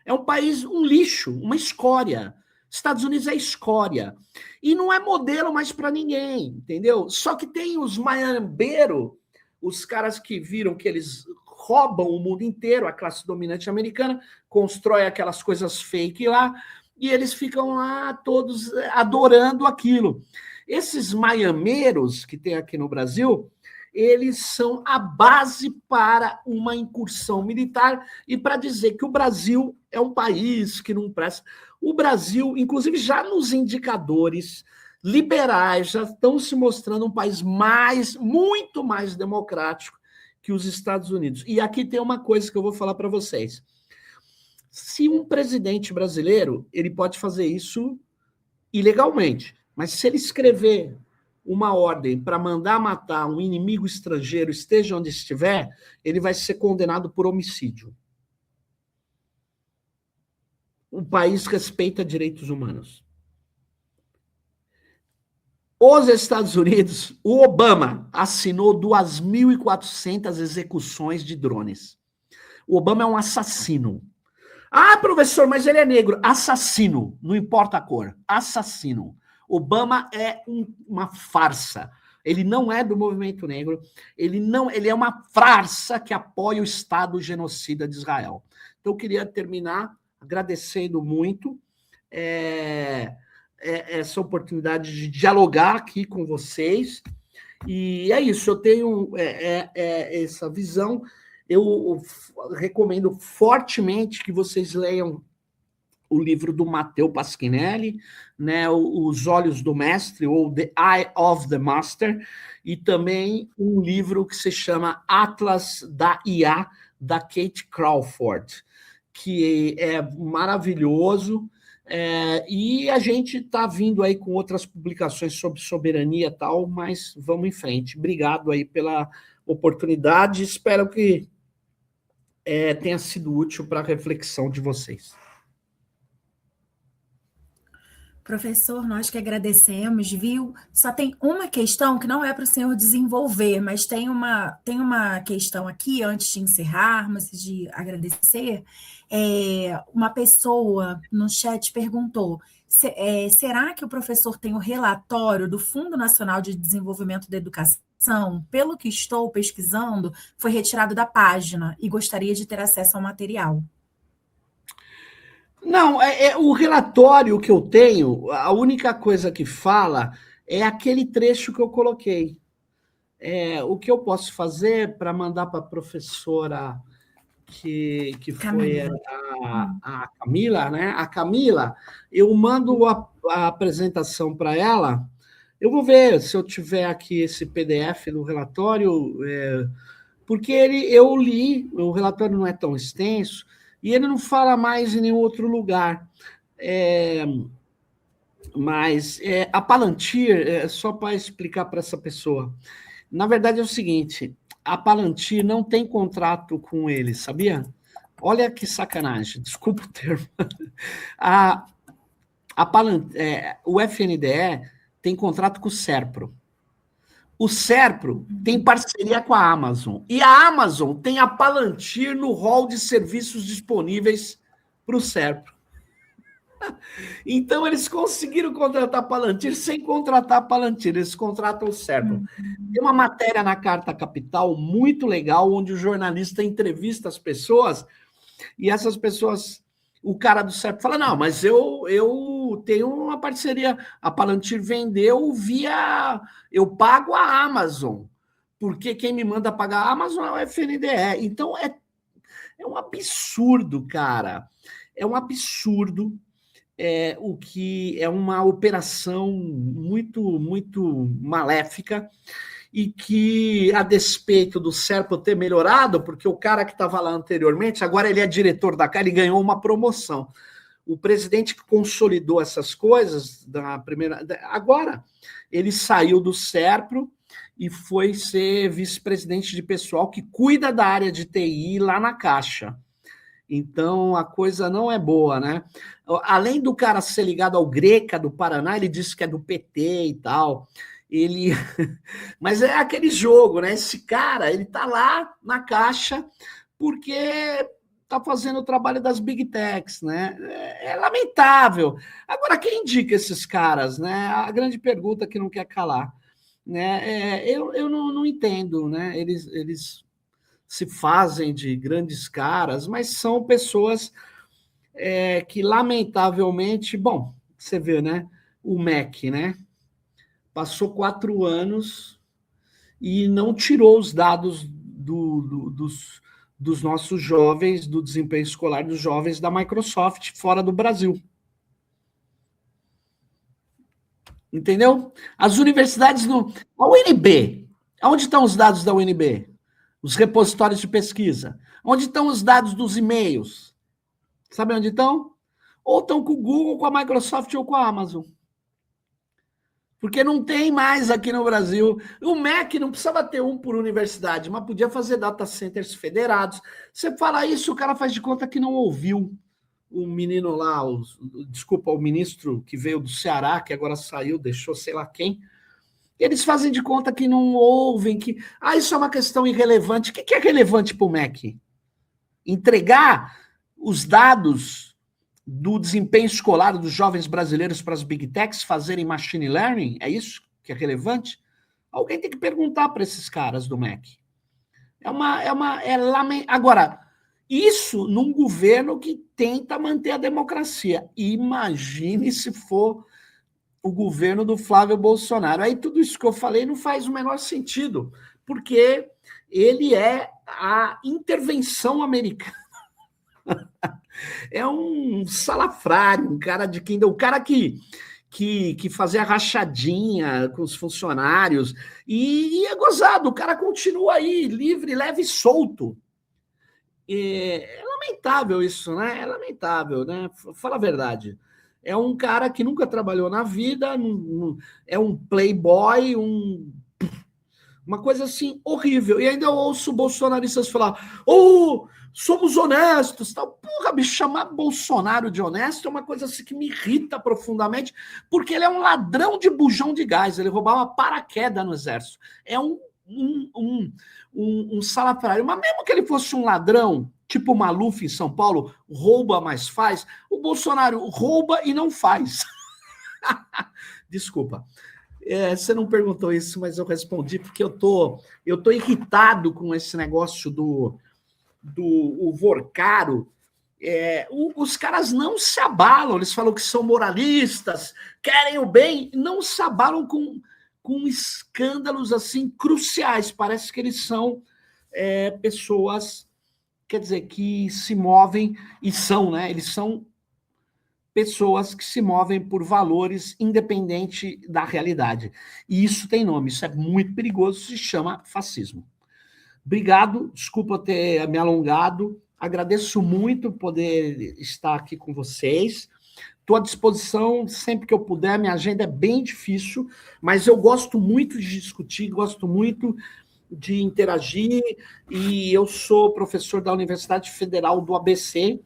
É um país, um lixo, uma escória. Estados Unidos é escória. E não é modelo mais para ninguém, entendeu? Só que tem os maiambeiros, os caras que viram que eles roubam o mundo inteiro, a classe dominante americana, constrói aquelas coisas fake lá, e eles ficam lá todos adorando aquilo. Esses maiameiros que tem aqui no Brasil, eles são a base para uma incursão militar e para dizer que o Brasil é um país que não presta. O Brasil, inclusive, já nos indicadores liberais, já estão se mostrando um país muito mais democrático que os Estados Unidos. E aqui tem uma coisa que eu vou falar para vocês. Se um presidente brasileiro, ele pode fazer isso ilegalmente, mas se ele escrever uma ordem para mandar matar um inimigo estrangeiro, esteja onde estiver, ele vai ser condenado por homicídio. O país respeita direitos humanos. Os Estados Unidos, o Obama assinou 2.400 execuções de drones. O Obama é um assassino. Ah, professor, mas ele é negro. Assassino, não importa a cor. Assassino. Obama é uma farsa. Ele não é do movimento negro. Ele é uma farsa que apoia o Estado genocida de Israel. Então, eu queria terminar agradecendo muito essa oportunidade de dialogar aqui com vocês. E é isso, eu tenho essa visão. Eu recomendo fortemente que vocês leiam o livro do Matteo Pasquinelli, né, Os Olhos do Mestre, ou The Eye of the Master, e também um livro que se chama Atlas da IA, da Kate Crawford, que é maravilhoso, e a gente está vindo aí com outras publicações sobre soberania e tal, mas vamos em frente. Obrigado aí pela oportunidade, espero que tenha sido útil para a reflexão de vocês. Professor, nós que agradecemos, viu? Só tem uma questão que não é para o senhor desenvolver, mas tem uma questão aqui, antes de encerrarmos, de agradecer. Uma pessoa no chat perguntou Será que o professor tem o relatório do Fundo Nacional de Desenvolvimento da Educação? Pelo que estou pesquisando, foi retirado da página e gostaria de ter acesso ao material. Não, o relatório que eu tenho, a única coisa que fala é aquele trecho que eu coloquei. O que eu posso fazer para mandar para a professora que foi a Camila, né? A Camila, eu mando a apresentação para ela. Eu vou ver se eu tiver aqui esse PDF do relatório, porque eu li, o relatório não é tão extenso, e ele não fala mais em nenhum outro lugar. Mas a Palantir, só para explicar para essa pessoa, na verdade é o seguinte, a Palantir não tem contrato com eles, sabia? Olha que sacanagem, desculpa o termo. O FNDE tem contrato com o Serpro. O Serpro tem parceria com a Amazon. E a Amazon tem a Palantir no rol de serviços disponíveis para o Serpro. Então, eles conseguiram contratar a Palantir sem contratar a Palantir, eles contratam o Serpro. Tem uma matéria na Carta Capital muito legal, onde o jornalista entrevista as pessoas, e essas pessoas, o cara do Serpro fala, não, mas eu tenho uma parceria, a Palantir vendeu eu pago a Amazon, porque quem me manda pagar a Amazon é o FNDE. Então, é um absurdo, cara. É um absurdo. O que é uma operação muito, muito maléfica e que, a despeito do Serpro ter melhorado, porque o cara que estava lá anteriormente, agora ele é diretor da CAI, ele ganhou uma promoção. O presidente que consolidou essas coisas, agora ele saiu do Serpro e foi ser vice-presidente de pessoal que cuida da área de TI lá na Caixa. Então, a coisa não é boa, né? Além do cara ser ligado ao Greca do Paraná, ele disse que é do PT e tal. Mas é aquele jogo, né? Esse cara, ele tá lá na Caixa porque tá fazendo o trabalho das Big Techs, né? É lamentável. Agora, quem indica esses caras, né? A grande pergunta que não quer calar, né? Eu não entendo, né? Eles se fazem de grandes caras, mas são pessoas que, lamentavelmente, bom, você vê, né? O MEC, né? Passou 4 anos e não tirou os dados dos nossos jovens, do desempenho escolar dos jovens da Microsoft fora do Brasil. Entendeu? As universidades A UNB, onde estão os dados da UNB? Os repositórios de pesquisa. Onde estão os dados dos e-mails? Sabe onde estão? Ou estão com o Google, com a Microsoft ou com a Amazon. Porque não tem mais aqui no Brasil. O MEC não precisava ter um por universidade, mas podia fazer data centers federados. Você fala isso, o cara faz de conta que não ouviu o menino lá, o ministro que veio do Ceará, que agora saiu, deixou sei lá quem. Eles fazem de conta que não ouvem, que isso é uma questão irrelevante. O que é relevante para o MEC? Entregar os dados do desempenho escolar dos jovens brasileiros para as Big Techs fazerem machine learning? É isso que é relevante? Alguém tem que perguntar para esses caras do MEC. Agora, isso num governo que tenta manter a democracia. Imagine se for o governo do Flávio Bolsonaro. Aí tudo isso que eu falei não faz o menor sentido, porque ele é a intervenção americana. É um salafrário, um cara o cara que fazia rachadinha com os funcionários, e é gozado, o cara continua aí, livre, leve e solto. É lamentável isso, né? É lamentável, né? Fala a verdade. É um cara que nunca trabalhou na vida, é um playboy, uma coisa assim horrível. E ainda eu ouço bolsonaristas falar: somos honestos, tal. Porra, me chamar Bolsonaro de honesto é uma coisa assim que me irrita profundamente, porque ele é um ladrão de bujão de gás, ele roubava paraquedas no exército. É um salafrário. Mas mesmo que ele fosse um ladrão, tipo o Maluf em São Paulo, rouba, mas faz, o Bolsonaro rouba e não faz. Desculpa. Você não perguntou isso, mas eu respondi porque eu tô irritado com esse negócio do Vorcaro. Os caras não se abalam, eles falam que são moralistas, querem o bem, não se abalam com escândalos assim cruciais. Parece que eles são pessoas, quer dizer, que se movem e são, né? Eles são pessoas que se movem por valores independente da realidade. E isso tem nome, isso é muito perigoso, se chama fascismo. Obrigado, desculpa ter me alongado, agradeço muito poder estar aqui com vocês. Estou à disposição sempre que eu puder, minha agenda é bem difícil, mas eu gosto muito de discutir, gosto muito de interagir, e eu sou professor da Universidade Federal do ABC,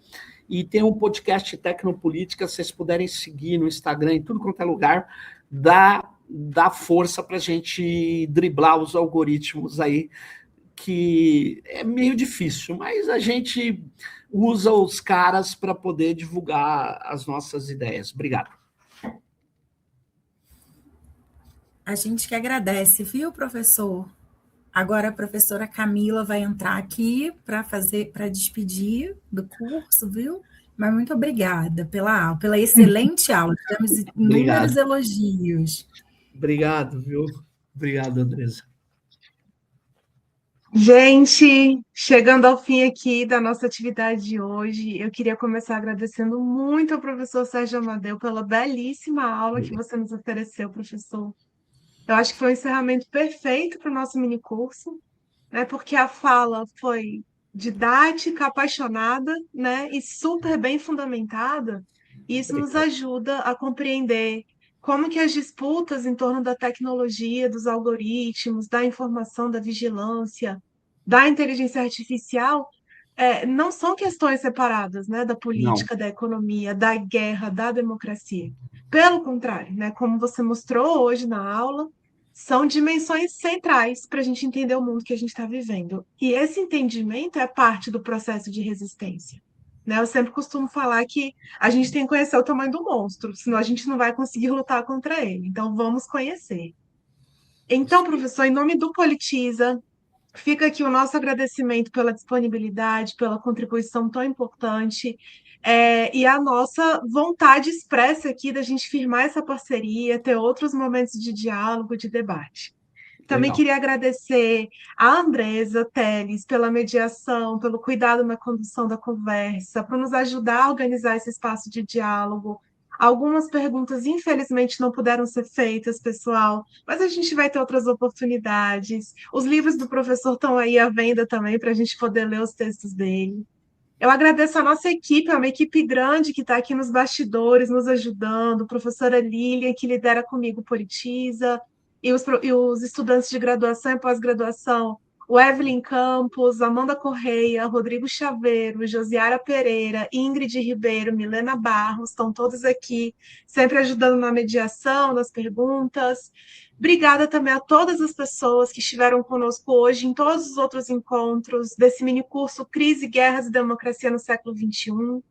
e tem um podcast Tecnopolítica, se vocês puderem seguir no Instagram, em tudo quanto é lugar, dá força para a gente driblar os algoritmos aí, que é meio difícil, mas a gente usa os caras para poder divulgar as nossas ideias. Obrigado. A gente que agradece, viu, professor? Agora a professora Camila vai entrar aqui para despedir do curso, viu? Mas muito obrigada pela excelente aula. Tivemos inúmeros elogios. Obrigado, viu? Obrigado, Andresa. Gente, chegando ao fim aqui da nossa atividade de hoje, eu queria começar agradecendo muito ao professor Sérgio Amadeu pela belíssima aula que você nos ofereceu, professor. Eu acho que foi um encerramento perfeito para o nosso minicurso, né? Porque a fala foi didática, apaixonada, né? E super bem fundamentada. E isso nos ajuda a compreender como que as disputas em torno da tecnologia, dos algoritmos, da informação, da vigilância, da inteligência artificial, não são questões separadas, né? Da política, da economia, da guerra, da democracia. Pelo contrário, né? Como você mostrou hoje na aula, são dimensões centrais para a gente entender o mundo que a gente está vivendo. E esse entendimento é parte do processo de resistência. Né? Eu sempre costumo falar que a gente tem que conhecer o tamanho do monstro, senão a gente não vai conseguir lutar contra ele. Então, vamos conhecer. Então, professor, em nome do Politiza, fica aqui o nosso agradecimento pela disponibilidade, pela contribuição tão importante, e a nossa vontade expressa aqui da gente firmar essa parceria, ter outros momentos de diálogo, de debate. Também queria agradecer a Andresa Teles pela mediação, pelo cuidado na condução da conversa, por nos ajudar a organizar esse espaço de diálogo. Algumas perguntas, infelizmente, não puderam ser feitas, pessoal, mas a gente vai ter outras oportunidades. Os livros do professor estão aí à venda também, para a gente poder ler os textos dele. Eu agradeço a nossa equipe, é uma equipe grande que está aqui nos bastidores, nos ajudando, a professora Lilian, que lidera comigo o Politiza, e os estudantes de graduação e pós-graduação, o Evelyn Campos, Amanda Correia, Rodrigo Chaveiro, Josiara Pereira, Ingrid Ribeiro, Milena Barros, estão todos aqui, sempre ajudando na mediação, nas perguntas. Obrigada também a todas as pessoas que estiveram conosco hoje em todos os outros encontros desse minicurso Crise, Guerras e Democracia no século XXI.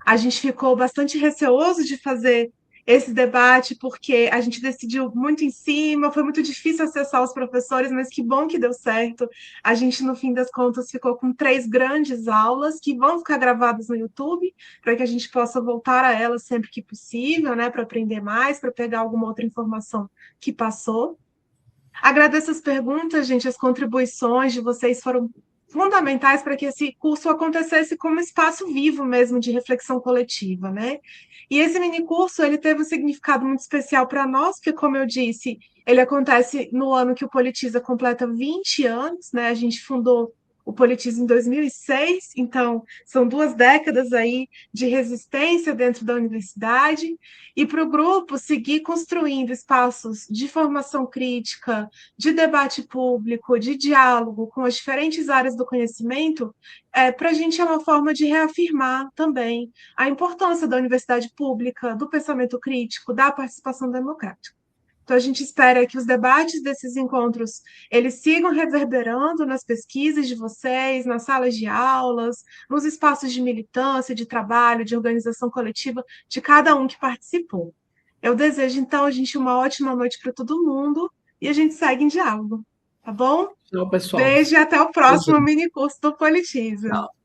A gente ficou bastante receoso de fazer esse debate, porque a gente decidiu muito em cima, foi muito difícil acessar os professores, mas que bom que deu certo. A gente, no fim das contas, ficou com 3 grandes aulas que vão ficar gravadas no YouTube, para que a gente possa voltar a elas sempre que possível, né, para aprender mais, para pegar alguma outra informação que passou. Agradeço as perguntas, gente, as contribuições de vocês foram fundamentais para que esse curso acontecesse como espaço vivo mesmo de reflexão coletiva, né? E esse minicurso, ele teve um significado muito especial para nós, porque, como eu disse, ele acontece no ano que o Politiza completa 20 anos, né? A gente fundou o Politiza em 2006, então são 2 décadas aí de resistência dentro da universidade, e para o grupo seguir construindo espaços de formação crítica, de debate público, de diálogo com as diferentes áreas do conhecimento, para a gente é uma forma de reafirmar também a importância da universidade pública, do pensamento crítico, da participação democrática. Então, a gente espera que os debates desses encontros eles sigam reverberando nas pesquisas de vocês, nas salas de aulas, nos espaços de militância, de trabalho, de organização coletiva de cada um que participou. Eu desejo, então, a gente uma ótima noite para todo mundo e a gente segue em diálogo, tá bom? Tchau, pessoal. Beijo e até o próximo Beijão. mini curso do Politiza. Tchau.